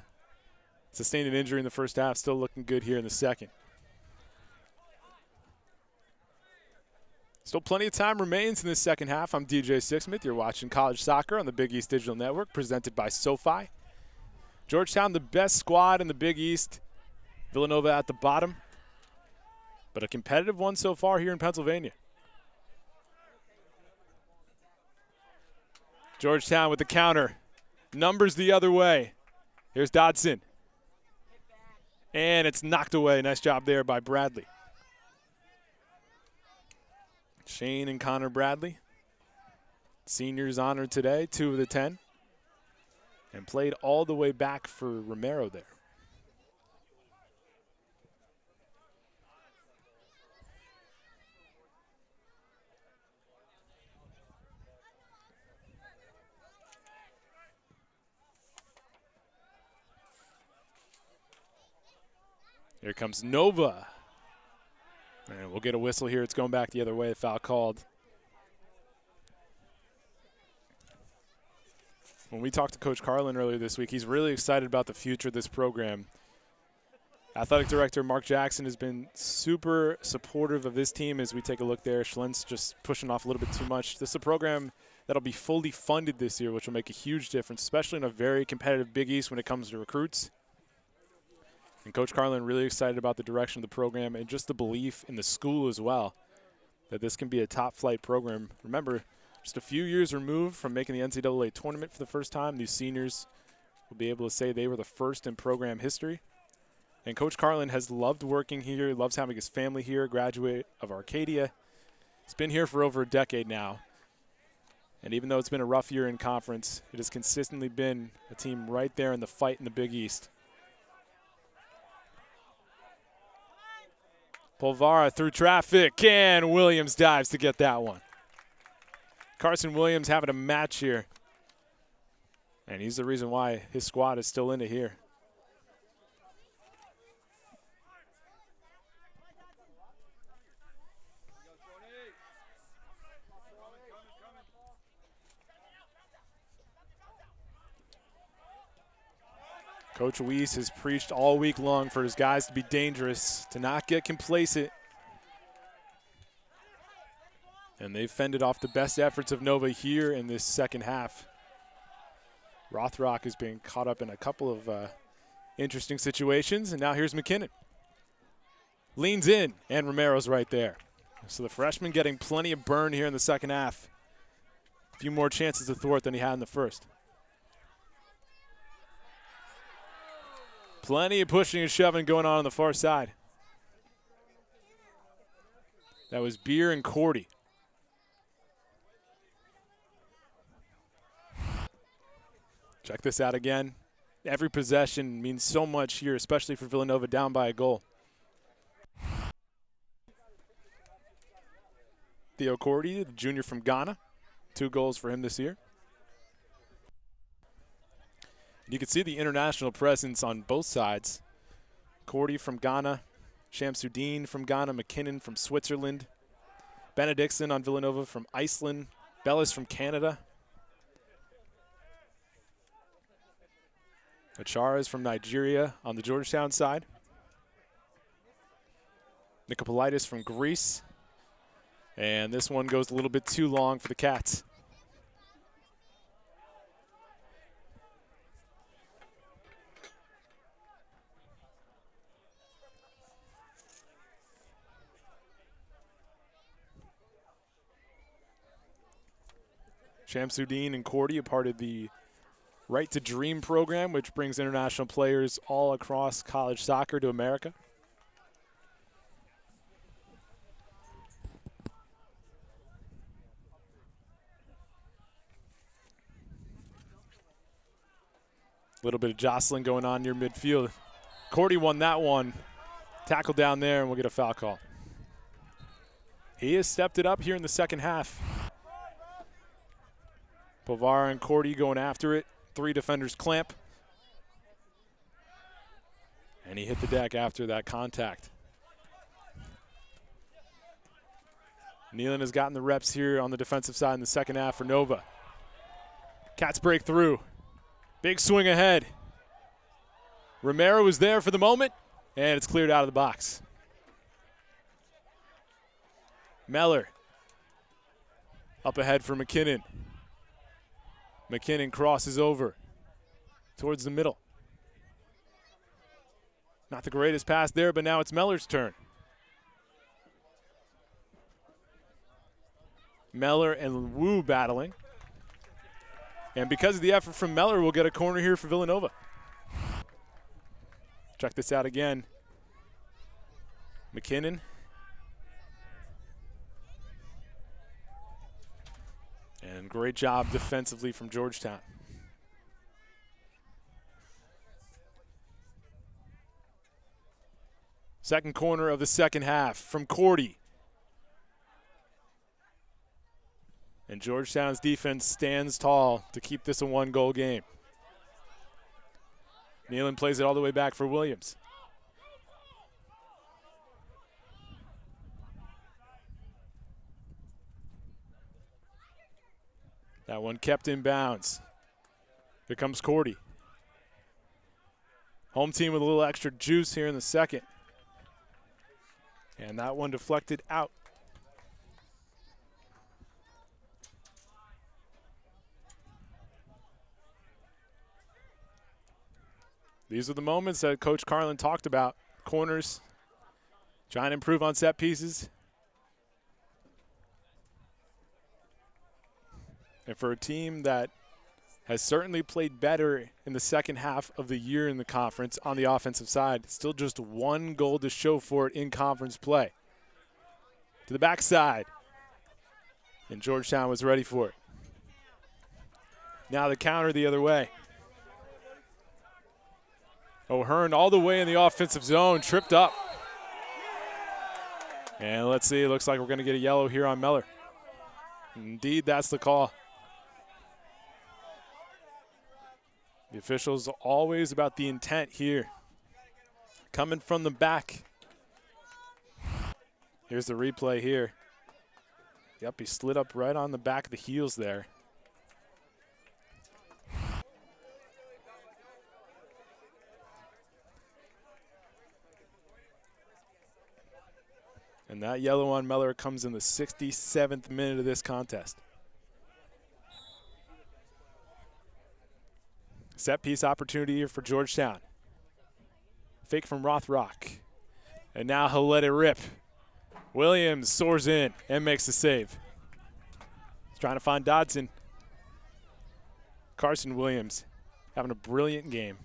Sustained an injury in the first half, still looking good here in the second. Still plenty of time remains in this second half. I'm DJ Sixsmith. You're watching College Soccer on the Big East Digital Network, presented by SoFi. Georgetown, the best squad in the Big East. Villanova at the bottom, but a competitive one so far here in Pennsylvania. Georgetown with the counter. Numbers the other way. Here's Dodson. And it's knocked away. Nice job there by Bradley. Shane and Connor Bradley. Seniors honored today, 2 of the 10. And played all the way back for Romero there. Here comes Nova. And we'll get a whistle here. It's going back the other way. Foul called. When we talked to Coach Carlin earlier this week, he's really excited about the future of this program. Athletic Director Mark Jackson has been super supportive of this team as we take a look there. Schlentz just pushing off a little bit too much. This is a program that'll be fully funded this year, which will make a huge difference, especially in a very competitive Big East when it comes to recruits. And Coach Carlin really excited about the direction of the program and just the belief in the school as well that this can be a top-flight program. Remember, just a few years removed from making the NCAA tournament for the first time, these seniors will be able to say they were the first in program history. And Coach Carlin has loved working here, loves having his family here, graduate of Arcadia. He's been here for over a decade now. And even though it's been a rough year in conference, it has consistently been a team right there in the fight in the Big East. Polvara through traffic, and Williams dives to get that one. Carson Williams having a match here. And he's the reason why his squad is still into here. Coach Weiss has preached all week long for his guys to be dangerous, to not get complacent. And they've fended off the best efforts of Nova here in this second half. Rothrock has been caught up in a couple of interesting situations, and now here's McKinnon. Leans in, and Romero's right there. So the freshman getting plenty of burn here in the second half. A few more chances to thwart than he had in the first. Plenty of pushing and shoving going on the far side. That was Beer and Cordy. Check this out again. Every possession means so much here, especially for Villanova down by a goal. Theo Cordy, the junior from Ghana. 2 goals for him this year. You can see the international presence on both sides. Cordy from Ghana, Shamsuddin from Ghana, McKinnon from Switzerland, Benedictson on Villanova from Iceland, Bellis from Canada. Achara is from Nigeria on the Georgetown side. Nicopolitis from Greece. And this one goes a little bit too long for the Cats. Shamsuddin and Cordy, a part of the Right to Dream program, which brings international players all across college soccer to America. A little bit of jostling going on near midfield. Cordy won that one. Tackle down there, and we'll get a foul call. He has stepped it up here in the second half. Povara and Cordy going after it. 3 defenders clamp. And he hit the deck after that contact. Nealon has gotten the reps here on the defensive side in the second half for Nova. Cats break through. Big swing ahead. Romero is there for the moment, and it's cleared out of the box. Meller up ahead for McKinnon. McKinnon crosses over towards the middle. Not the greatest pass there, but now it's Meller's turn. Meller and Wu battling. And because of the effort from Meller, we'll get a corner here for Villanova. Check this out again. McKinnon. And great job defensively from Georgetown. Second corner of the second half from Cordy. And Georgetown's defense stands tall to keep this a 1-goal game. Nealon plays it all the way back for Williams. That one kept in bounds. Here comes Cordy. Home team with a little extra juice here in the second. And that one deflected out. These are the moments that Coach Carlin talked about. Corners, trying to improve on set pieces. And for a team that has certainly played better in the second half of the year in the conference on the offensive side, still just 1 goal to show for it in conference play. To the backside. And Georgetown was ready for it. Now the counter the other way. O'Hearn all the way in the offensive zone, tripped up. And let's see, it looks like we're going to get a yellow here on Meller. Indeed, that's the call. The officials always about the intent here. Coming from the back. Here's the replay here. Yep, he slid up right on the back of the heels there. And that yellow on Meller comes in the 67th minute of this contest. Set piece opportunity here for Georgetown. Fake from Rothrock. And now he'll let it rip. Williams soars in and makes the save. He's trying to find Dodson. Carson Williams having a brilliant game.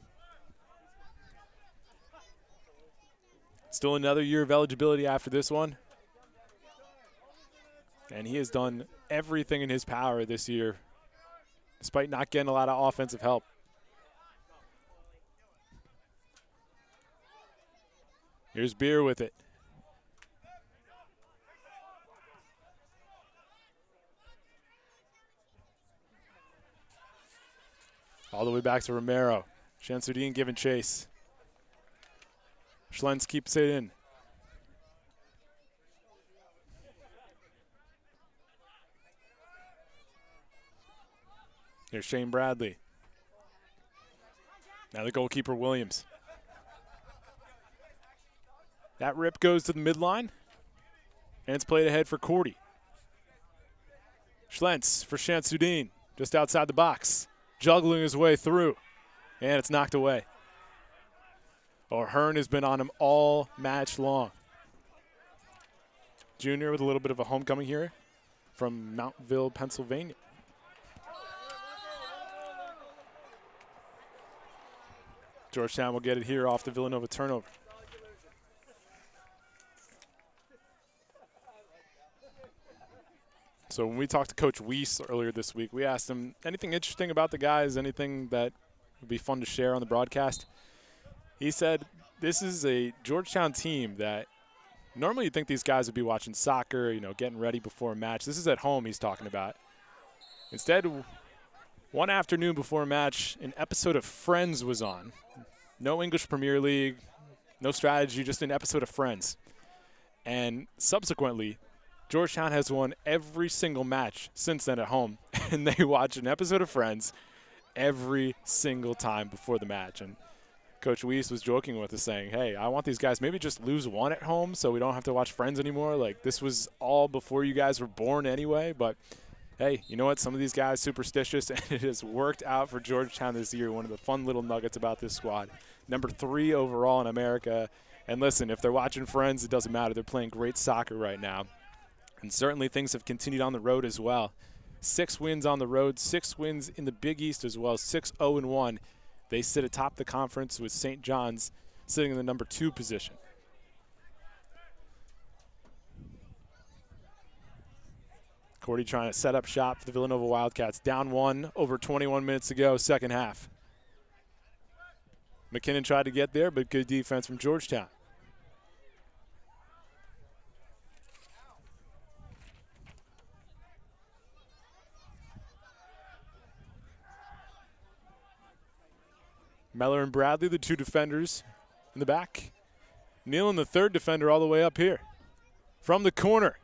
Still another year of eligibility after this one. And he has done everything in his power this year, despite not getting a lot of offensive help. Here's Beer with it. All the way back to Romero. Shamsuddin giving chase. Schlentz keeps it in. Here's Shane Bradley. Now the goalkeeper, Williams. That rip goes to the midline, and it's played ahead for Cordy. Schlentz for Shamsuddin, just outside the box, juggling his way through, and it's knocked away. O'Hearn has been on him all match long. Junior with a little bit of a homecoming here from Mountville, Pennsylvania. Georgetown will get it here off the Villanova turnover. So when we talked to Coach Weiss earlier this week, we asked him anything interesting about the guys, anything that would be fun to share on the broadcast. He said this is a Georgetown team that normally you'd think these guys would be watching soccer, you know, getting ready before a match. This is at home he's talking about. Instead, one afternoon before a match, an episode of Friends was on. No English Premier League, no strategy, just an episode of Friends. And subsequently, Georgetown has won every single match since then at home. And they watch an episode of Friends every single time before the match. And Coach Weiss was joking with us saying, hey, I want these guys maybe just lose one at home so we don't have to watch Friends anymore. Like, this was all before you guys were born anyway. But, hey, you know what? Some of these guys superstitious, and it has worked out for Georgetown this year. One of the fun little nuggets about this squad. Number 3 overall in America. And listen, if they're watching Friends, it doesn't matter. They're playing great soccer right now. And certainly things have continued on the road as well. 6 wins on the road, 6 wins in the Big East as well, 6-0-1. They sit atop the conference with St. John's sitting in the number 2 position. Cordy trying to set up shop for the Villanova Wildcats. Down 1, over 21 minutes to go, second half. McKinnon tried to get there, but good defense from Georgetown. Meller and Bradley, the 2 defenders in the back. Nealon, the 3rd defender, all the way up here. From the corner.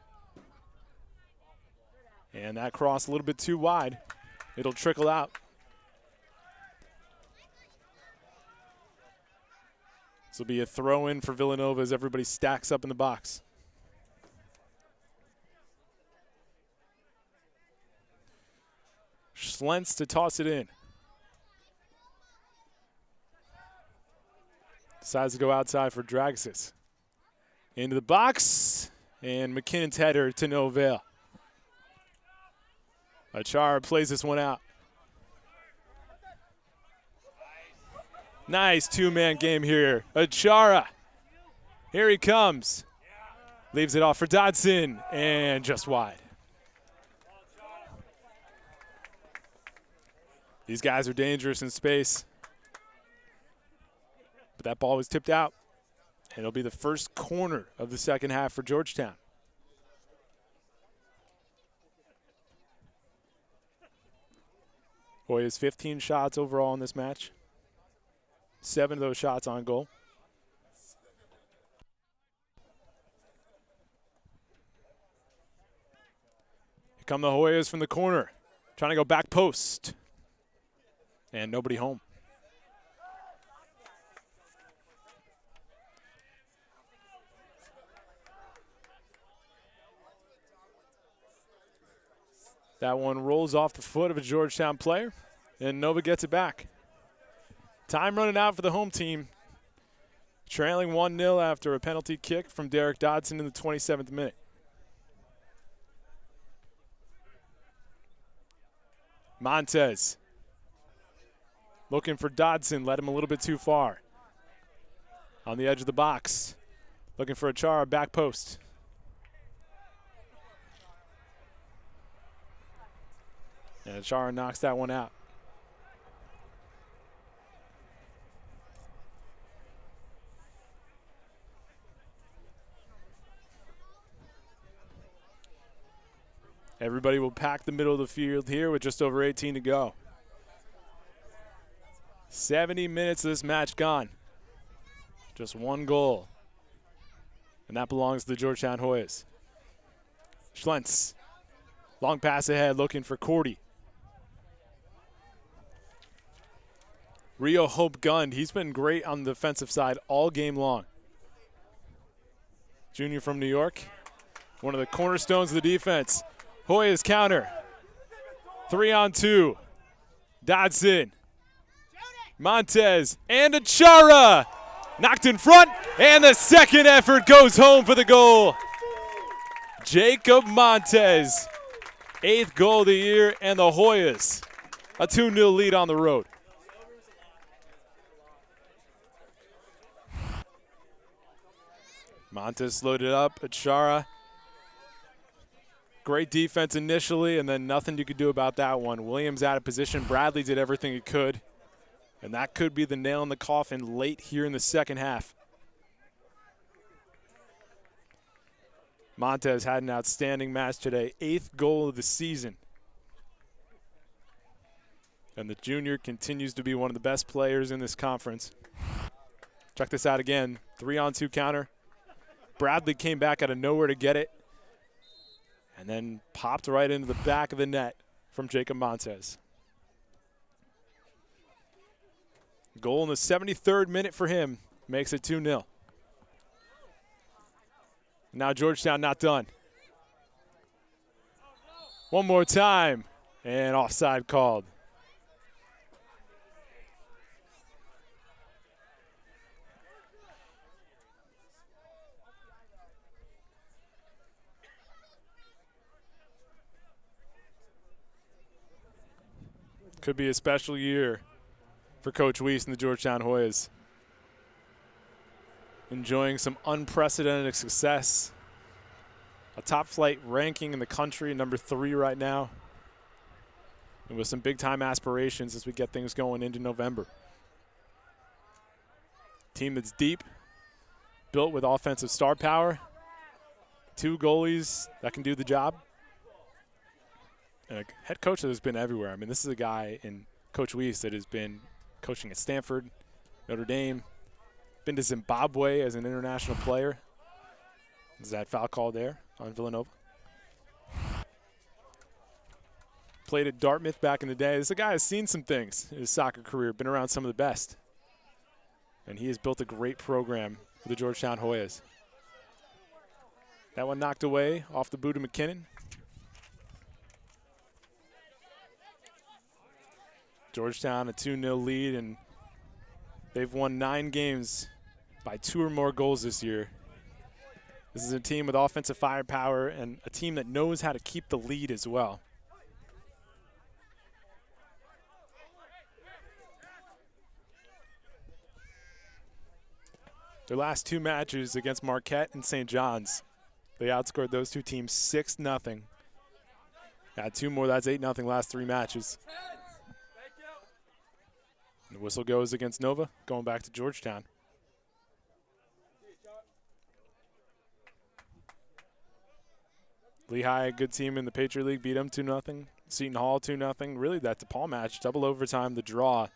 And that cross a little bit too wide. It'll trickle out. This will be a throw-in for Villanova as everybody stacks up in the box. Schlentz to toss it in. Decides to go outside for Draxis. Into the box, and McKinnon's header to no avail. Achara plays this one out. Nice 2-man game here. Achara. Here he comes. Leaves it off for Dodson, and just wide. These guys are dangerous in space. But that ball was tipped out. And it'll be the first corner of the second half for Georgetown. Hoyas 15 shots overall in this match. 7 of those shots on goal. Here come the Hoyas from the corner. Trying to go back post. And nobody home. That one rolls off the foot of a Georgetown player, and Nova gets it back. Time running out for the home team. trailing 1-0 after a penalty kick from Derek Dodson in the 27th minute. Montez looking for Dodson, led him a little bit too far. On the edge of the box, looking for Achara, back post. And Achara knocks that one out. Everybody will pack the middle of the field here with just over 18 to go. 70 minutes of this match gone. Just one goal. And that belongs to the Georgetown Hoyas. Schlentz. Long pass ahead looking for Cordy. Rio Hope Gund. He's been great on the defensive side all game long. Junior from New York. One of the cornerstones of the defense. Hoyas counter. 3-on-2. Dodson. Montez and Achara. Knocked in front, and the second effort goes home for the goal. Jacob Montez. 8th goal of the year, and the Hoyas a 2-0 lead on the road. Montez loaded up. Achara. Great defense initially, and then nothing you could do about that one. Williams out of position. Bradley did everything he could. And that could be the nail in the coffin late here in the second half. Montez had an outstanding match today. 8th goal of the season. And the junior continues to be one of the best players in this conference. Check this out again. 3-on-2 counter. Bradley came back out of nowhere to get it. And then popped right into the back of the net from Jacob Montez. Goal in the 73rd minute for him makes it 2-0. Now Georgetown not done. One more time, and offside called. Could be a special year for Coach Weiss and the Georgetown Hoyas. Enjoying some unprecedented success. A top flight ranking in the country, number 3 right now. And with some big time aspirations as we get things going into November. Team that's deep, built with offensive star power. 2 goalies that can do the job. And a head coach that has been everywhere. I mean, this is a guy in Coach Weiss that has been coaching at Stanford, Notre Dame, been to Zimbabwe as an international player. Is that foul call there on Villanova? Played at Dartmouth back in the day. This is a guy who's seen some things in his soccer career, been around some of the best. And he has built a great program for the Georgetown Hoyas. That one knocked away off the boot of McKinnon. Georgetown a 2-0 lead, and they've won 9 games by 2 or more goals this year. This is a team with offensive firepower and a team that knows how to keep the lead as well. Their last 2 matches against Marquette and St. John's, they outscored those 2 teams 6-0. Add 2 more, that's 8-0 last 3 matches. The whistle goes against Nova, going back to Georgetown. Lehigh, a good team in the Patriot League, beat them 2-0. Seton Hall 2-0. Really, that DePaul match, double overtime, the draw.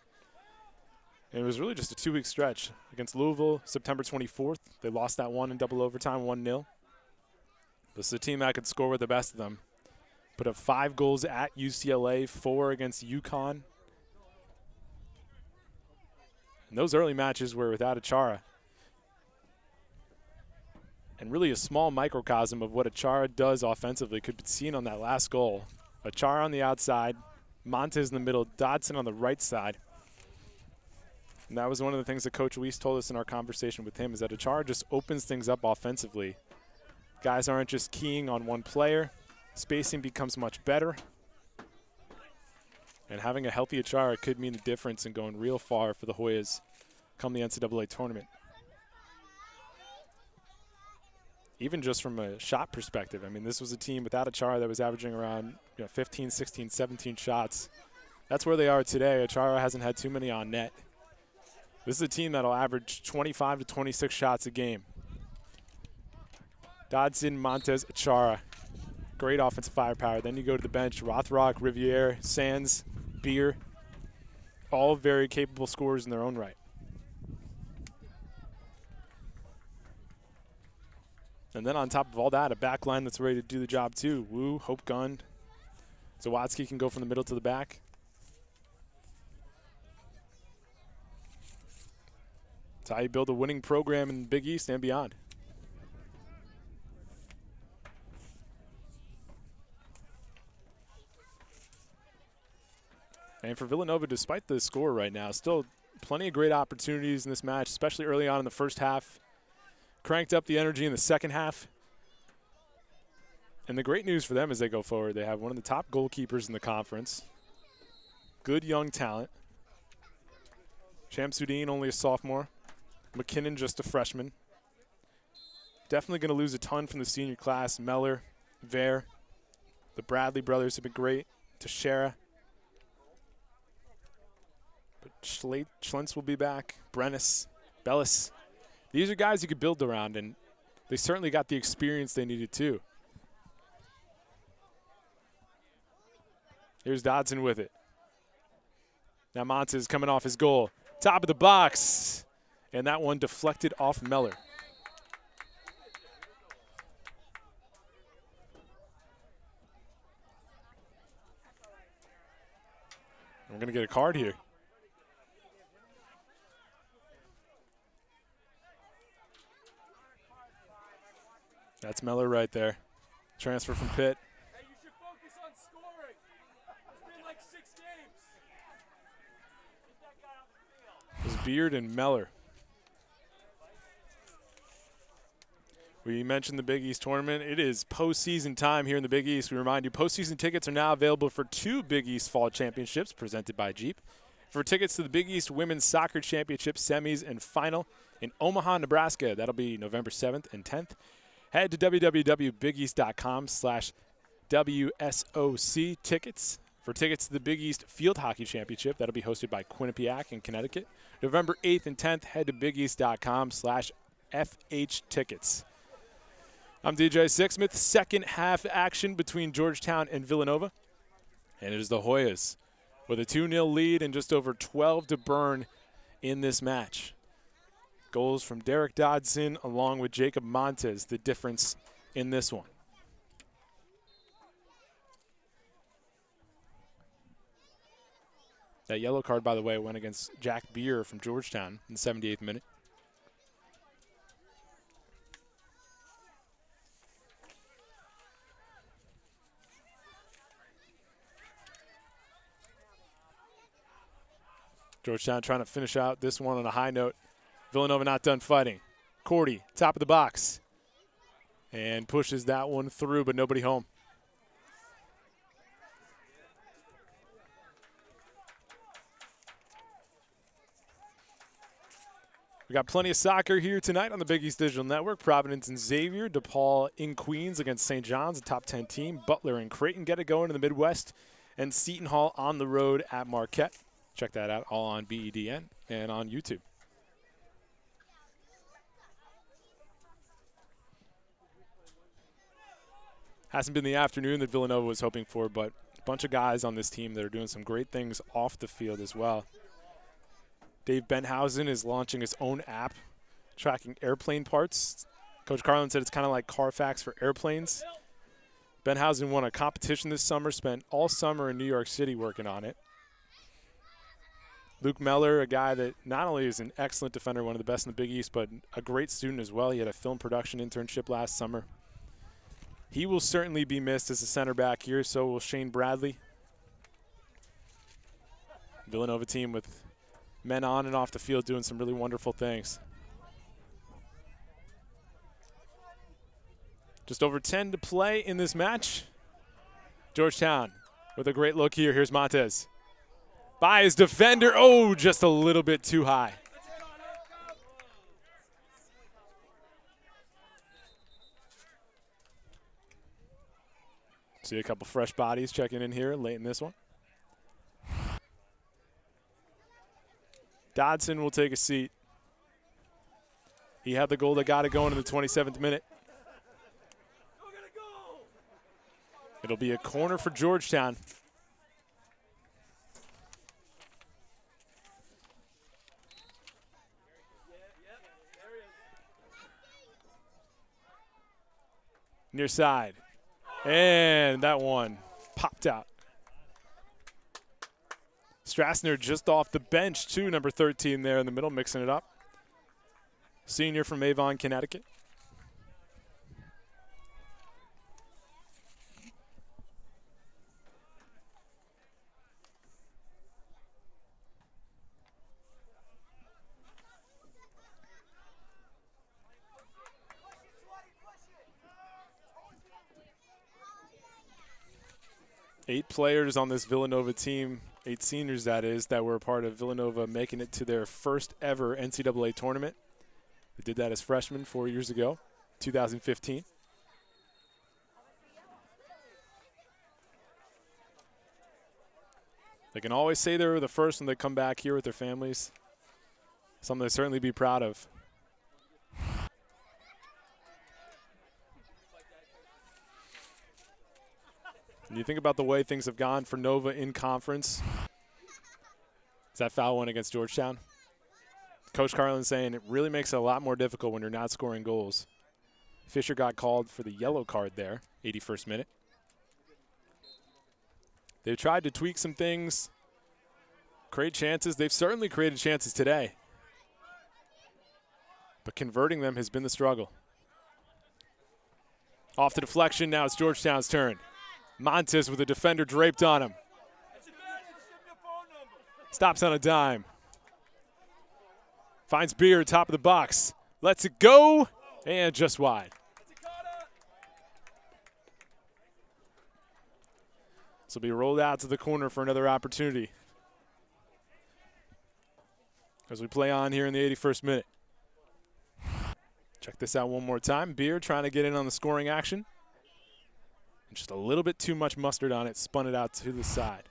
And it was really just a 2-week stretch. Against Louisville, September 24th, they lost that one in double overtime, 1-0. This is a team that could score with the best of them. Put up 5 goals at UCLA, 4 against UConn. And those early matches were without Achara. And really a small microcosm of what Achara does offensively could be seen on that last goal. Achara on the outside, Montez in the middle, Dodson on the right side. And that was one of the things that Coach Weiss told us in our conversation with him, is that Achara just opens things up offensively. Guys aren't just keying on one player. Spacing becomes much better. And having a healthy Achara could mean the difference in going real far for the Hoyas come the NCAA tournament. Even just from a shot perspective, I mean, this was a team without Achara that was averaging around 15, 16, 17 shots. That's where they are today. Achara hasn't had too many on net. This is a team that'll average 25 to 26 shots a game. Dodson, Montez, Achara. Great offensive firepower. Then you go to the bench, Rothrock, Riviere, Sands, Beer. All very capable scorers in their own right. And then on top of all that, a back line that's ready to do the job too. Wu, Hope Gunn. Zawadzki can go from the middle to the back. It's how you build a winning program in the Big East and beyond. And for Villanova, despite the score right now, still plenty of great opportunities in this match, especially early on in the first half. Cranked up the energy in the second half. And the great news for them as they go forward, they have one of the top goalkeepers in the conference. Good young talent. Shamsuddin, only a sophomore. McKinnon, just a freshman. Definitely going to lose a ton from the senior class. Meller, Vare. The Bradley brothers have been great. Teixeira. But Schlentz will be back. Brennis, Bellis. These are guys you could build around, and they certainly got the experience they needed too. Here's Dodson with it. Now Montez coming off his goal. Top of the box. And that one deflected off Meller. We're going to get a card here. That's Meller right there. Transfer from Pitt. Hey, you should focus on scoring. It's been like 6 games. Get that guy off the field. It was Beard and Meller. We mentioned the Big East tournament. It is postseason time here in the Big East. We remind you, postseason tickets are now available for 2 Big East Fall Championships presented by Jeep. For tickets to the Big East Women's Soccer Championship semis and final in Omaha, Nebraska, that'll be November 7th and 10th. Head to www.bigeast.com/WSOC tickets. For tickets to the Big East Field Hockey Championship, that'll be hosted by Quinnipiac in Connecticut. November 8th and 10th, head to bigeast.com/FH tickets. I'm DJ Sixsmith. Second half action between Georgetown and Villanova. And it is the Hoyas with a 2-0 lead and just over 12 to burn in this match. Goals from Derek Dodson along with Jacob Montez, the difference in this one. That yellow card, by the way, went against Jack Beer from Georgetown in the 78th minute. Georgetown trying to finish out this one on a high note. Villanova not done fighting. Cordy, top of the box. And pushes that one through, but nobody home. We got plenty of soccer here tonight on the Big East Digital Network. Providence and Xavier, DePaul in Queens against St. John's, a top 10 team. Butler and Creighton get it going in the Midwest. And Seton Hall on the road at Marquette. Check that out all on BEDN and on YouTube. Hasn't been the afternoon that Villanova was hoping for, but a bunch of guys on this team that are doing some great things off the field as well. Dave Benhausen is launching his own app tracking airplane parts. Coach Carlin said it's kind of like Carfax for airplanes. Benhausen won a competition this summer, spent all summer in New York City working on it. Luke Meller, a guy that not only is an excellent defender, one of the best in the Big East, but a great student as well. He had a film production internship last summer. He will certainly be missed as a center back here, so will Shane Bradley. Villanova team with Men on and off the field doing some really wonderful things. Just over 10 to play in this match. Georgetown with a great look here. Here's Montez. By his defender. Oh, just a little bit too high. See a couple fresh bodies checking in here late in this one. Dodson will take a seat. He had the goal that got it going in the 27th minute. It'll be a corner for Georgetown. Near side. And that one popped out. Strassner just off the bench, too, number 13 there in the middle, mixing it up. Senior from Avon, Connecticut. Eight players on this Villanova team, 8 seniors that is, that were a part of Villanova making it to their first ever NCAA tournament. They did that as freshmen 4 years ago, 2015. They can always say they were the first when they come back here with their families. Something to certainly be proud of. And you think about the way things have gone for Nova in conference. Is that foul one against Georgetown? Coach Carlin saying it really makes it a lot more difficult when you're not scoring goals. Fisher got called for the yellow card there, 81st minute. They've tried to tweak some things, create chances. They've certainly created chances today. But converting them has been the struggle. Off the deflection, now it's Georgetown's turn. Montez with a defender draped on him. Stops on a dime. Finds Beer, top of the box. Lets it go, and just wide. This will be rolled out to the corner for another opportunity. As we play on here in the 81st minute. Check this out one more time. Beer trying to get in on the scoring action. Just a little bit too much mustard on it, spun it out to the side.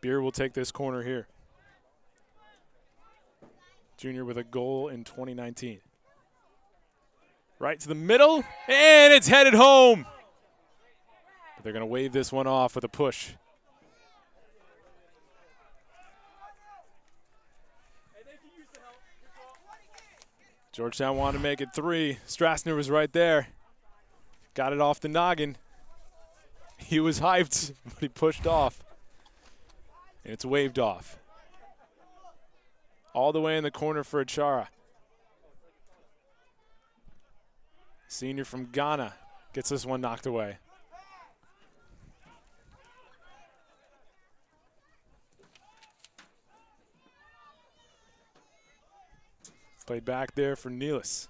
Beer will take this corner here. Junior with a goal in 2019. Right to the middle, and it's headed home. But they're going to wave this one off with a push. Georgetown wanted to make it 3. Strassner was right there. Got it off the noggin. He was hyped, but he pushed off. And it's waved off. All the way in the corner for Achara. Senior from Ghana gets this one knocked away. Played back there for Nealis.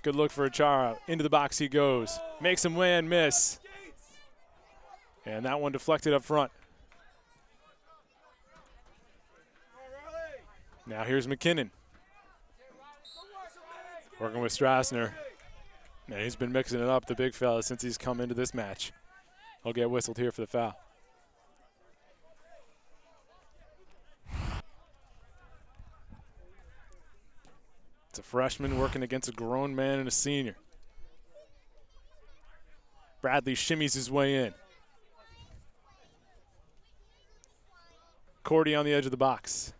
Good look for Achara. Into the box he goes. Makes him land, miss. And that one deflected up front. Now here's McKinnon. Working with Strassner. And he's been mixing it up, the big fella, since he's come into this match. He'll get whistled here for the foul. It's a freshman working against a grown man and a senior. Bradley shimmies his way in. Cordy on the edge of the box.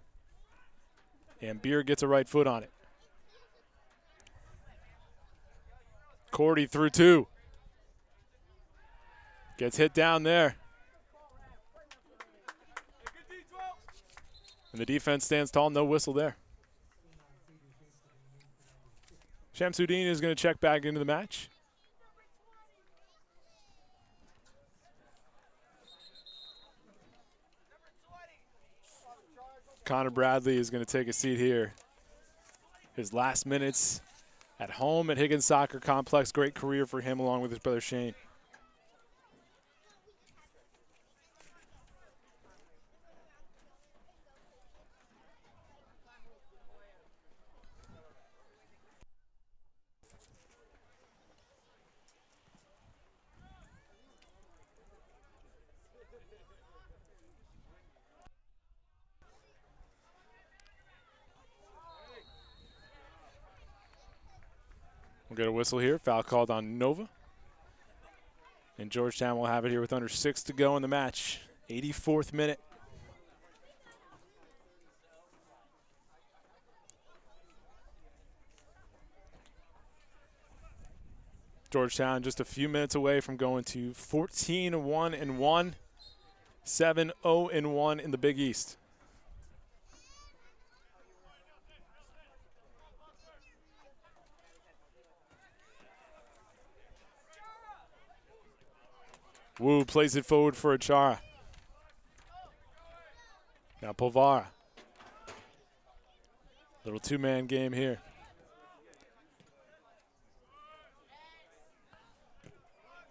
And Beer gets a right foot on it. Cordy through 2. Gets hit down there. And the defense stands tall, no whistle there. Shamsuddin is going to check back into the match. Connor Bradley is going to take a seat here. His last minutes at home at Higgins Soccer Complex. Great career for him along with his brother Shane. We'll get a whistle here. Foul called on Nova. And Georgetown will have it here with under 6 to go in the match. 84th minute. Georgetown just a few minutes away from going to 14-1-1, 7-0-1 in the Big East. Wu plays it forward for Achara. Now Polvara. Little two-man game here.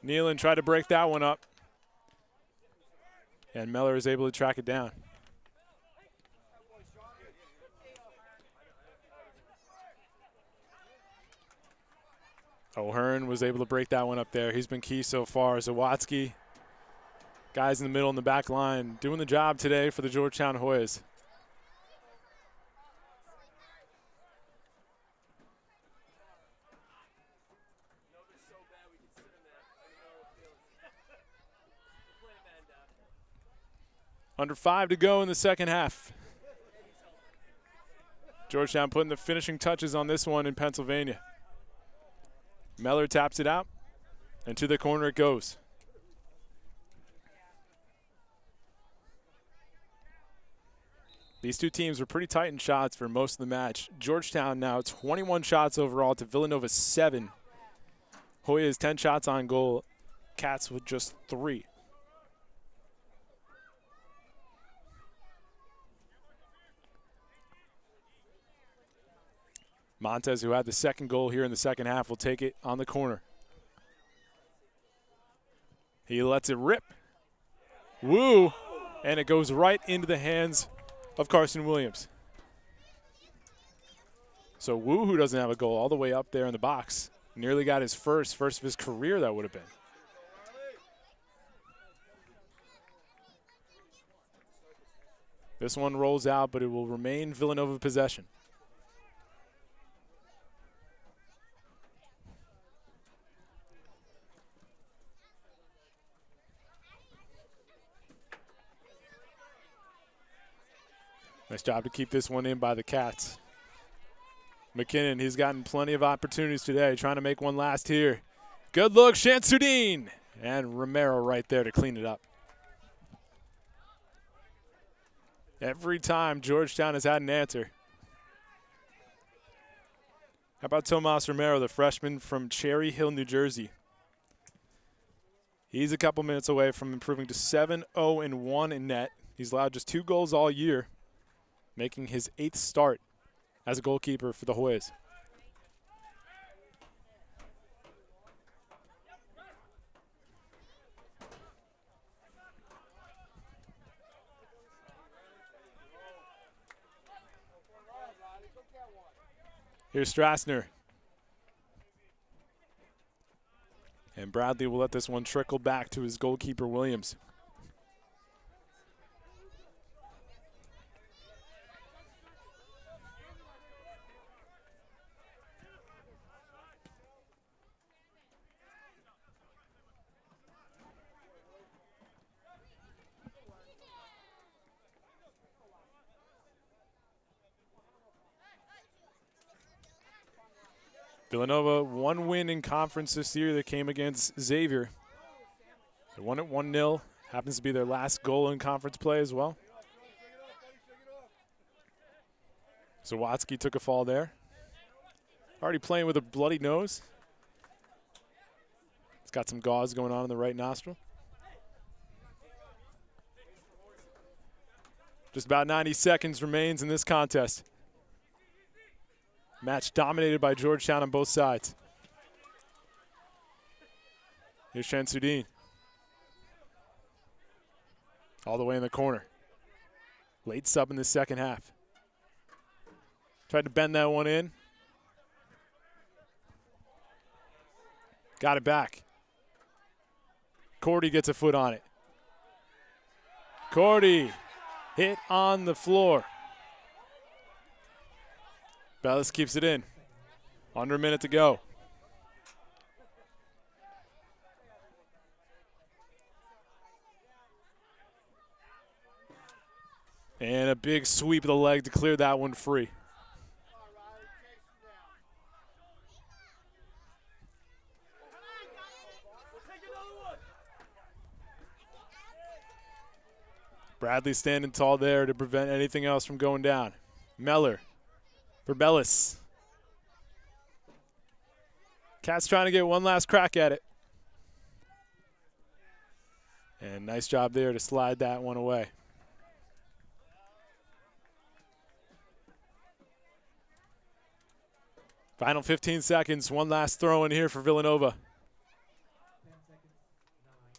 Nealon tried to break that one up. And Meller is able to track it down. O'Hearn was able to break that one up there. He's been key so far. Zawadzki, guys in the middle and the back line, doing the job today for the Georgetown Hoyas. Under 5 to go in the second half. Georgetown putting the finishing touches on this one in Pennsylvania. Meller taps it out, and to the corner it goes. These two teams were pretty tight in shots for most of the match. Georgetown now 21 shots overall to Villanova's 7. Hoyas 10 shots on goal. Cats with just 3. Montez, who had the second goal here in the second half, will take it on the corner. He lets it rip. Woo! And it goes right into the hands of Carson Williams. So Wu, who doesn't have a goal, all the way up there in the box, nearly got his first of his career, that would have been. This one rolls out, but it will remain Villanova possession. Nice job to keep this one in by the Cats. McKinnon, he's gotten plenty of opportunities today, trying to make one last here. Good look, Shamsuddin. And Romero right there to clean it up. Every time Georgetown has had an answer. How about Tomas Romero, the freshman from Cherry Hill, New Jersey? He's a couple minutes away from improving to 7-0-1 in net. He's allowed just 2 goals all year, making his 8th start as a goalkeeper for the Hoyas. Here's Strassner. And Bradley will let this one trickle back to his goalkeeper, Williams. Villanova, 1 win in conference this year that came against Xavier. They won it 1-0. Happens to be their last goal in conference play as well. Zawadzki took a fall there. Already playing with a bloody nose. He's got some gauze going on in the right nostril. Just about 90 seconds remains in this contest. Match dominated by Georgetown on both sides. Here's Shamsuddin. All the way in the corner. Late sub in the second half. Tried to bend that one in. Got it back. Cordy gets a foot on it. Cordy hit on the floor. Bellis keeps it in. Under a minute to go. And a big sweep of the leg to clear that one free. Bradley standing tall there to prevent anything else from going down. Meller for Bellis. Cats trying to get one last crack at it. And nice job there to slide that one away. Final 15 seconds, one last throw in here for Villanova.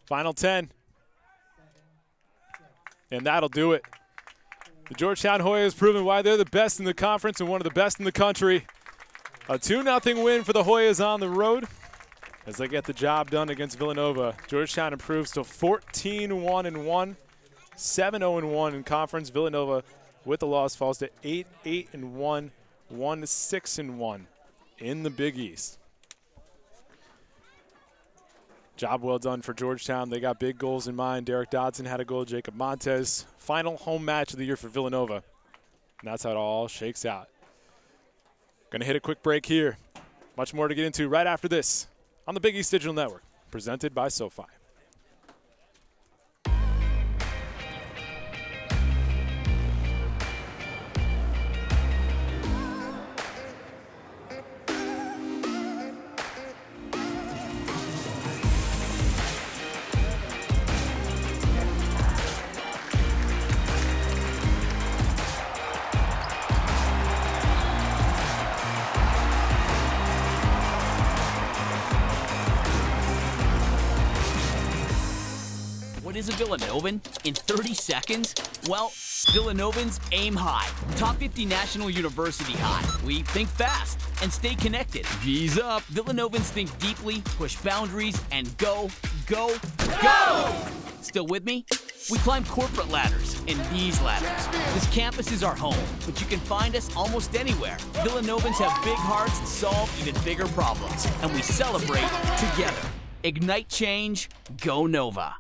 Final 10. And that'll do it. The Georgetown Hoyas has proven why they're the best in the conference and one of the best in the country. A 2-0 win for the Hoyas on the road as they get the job done against Villanova. Georgetown improves to 14-1-1, 7-0-1 in conference. Villanova with the loss falls to 8-8-1, 1-6-1 in the Big East. Job well done for Georgetown. They got big goals in mind. Derek Dodson had a goal. Jacob Montez. Final home match of the year for Villanova. And that's how it all shakes out. Going to hit a quick break here. Much more to get into right after this on the Big East Digital Network, presented by SoFi. What is a Villanovan in 30 seconds? Well, Villanovans aim high. Top 50 National University high. We think fast and stay connected. V's up. Villanovans think deeply, push boundaries, and go, go, go! Still with me? We climb corporate ladders and these ladders. This campus is our home, but you can find us almost anywhere. Villanovans have big hearts and solve even bigger problems, and we celebrate together. Ignite change, go Nova.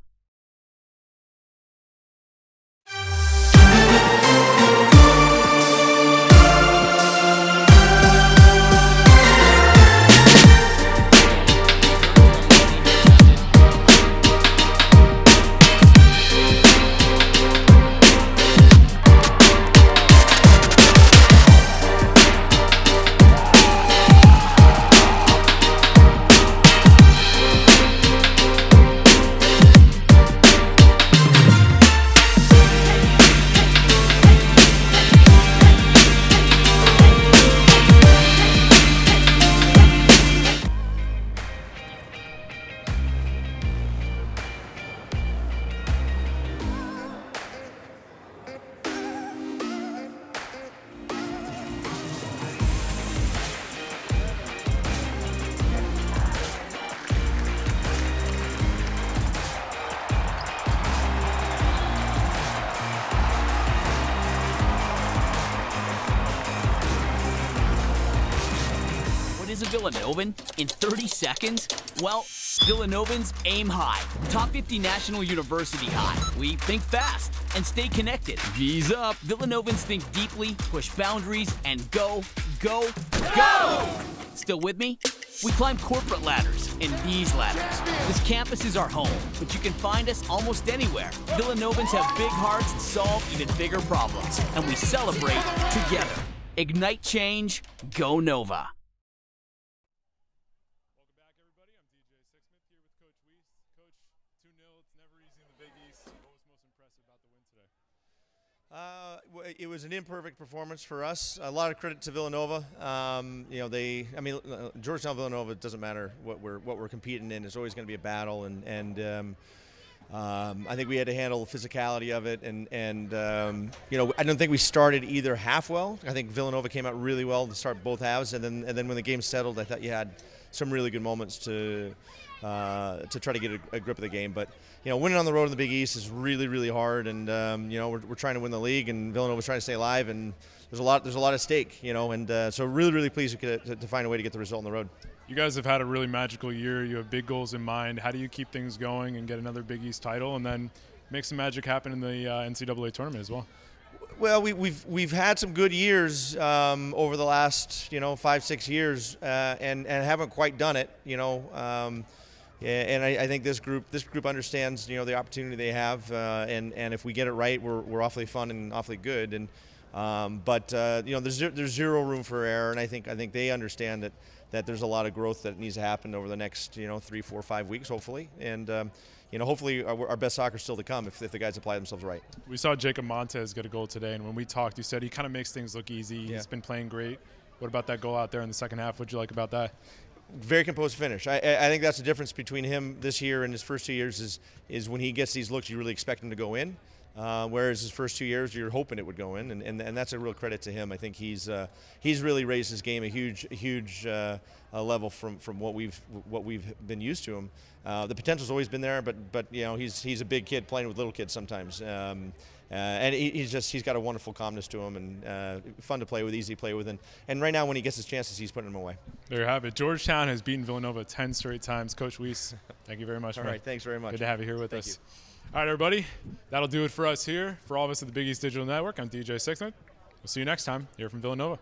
Villanovan in 30 seconds? Well, Villanovans aim high. Top 50 National University high. We think fast and stay connected. V's up. Villanovans think deeply, push boundaries, and go, go, go! Still with me? We climb corporate ladders and these ladders. This campus is our home, but you can find us almost anywhere. Villanovans have big hearts and solve even bigger problems, and we celebrate together. Ignite change, go Nova. It was an imperfect performance for us. A lot of credit to Villanova. Georgetown, Villanova, it doesn't matter what we're competing in. It's always going to be a battle, and I think we had to handle the physicality of it. And I don't think we started either half well. I think Villanova came out really well to start both halves, and then when the game settled, I thought you had some really good moments to try to get a grip of the game. But winning on the road in the Big East is really, really hard, and we're trying to win the league, and Villanova's trying to stay alive, and there's a lot at stake, and so really, really pleased to find a way to get the result on the road. You guys have had a really magical year. You have big goals in mind. How do you keep things going and get another Big East title, and then make some magic happen in the NCAA tournament as well? Well, we've had some good years over the last 5-6 years, and haven't quite done it. And I think this group understands the opportunity they have, and if we get it right, we're awfully fun and awfully good. And there's zero room for error, and I think they understand that there's a lot of growth that needs to happen over the next 3, 4, 5 weeks, hopefully. And hopefully our best soccer is still to come if the guys apply themselves right. We saw Jacob Montez get a goal today, and when we talked, you said he kind of makes things look easy. Yeah. He's been playing great. What about that goal out there in the second half? What'd you like about that? Very composed finish. I think that's the difference between him this year and his first 2 years is when he gets these looks, you really expect him to go in. Whereas his first 2 years, you're hoping it would go in, and that's a real credit to him. I think he's really raised his game a huge level from what we've been used to him. The potential's always been there, but he's a big kid playing with little kids sometimes, and he's got a wonderful calmness to him, and fun to play with, easy to play with, and right now when he gets his chances, he's putting them away. There you have it. Georgetown has beaten Villanova 10 straight times. Coach Weiss, thank you very much. All right, thanks very much. Good to have you here with us. You. All right, everybody, that'll do it for us here. For all of us at the Big East Digital Network, I'm DJ Sixsmith. We'll see you next time here from Villanova.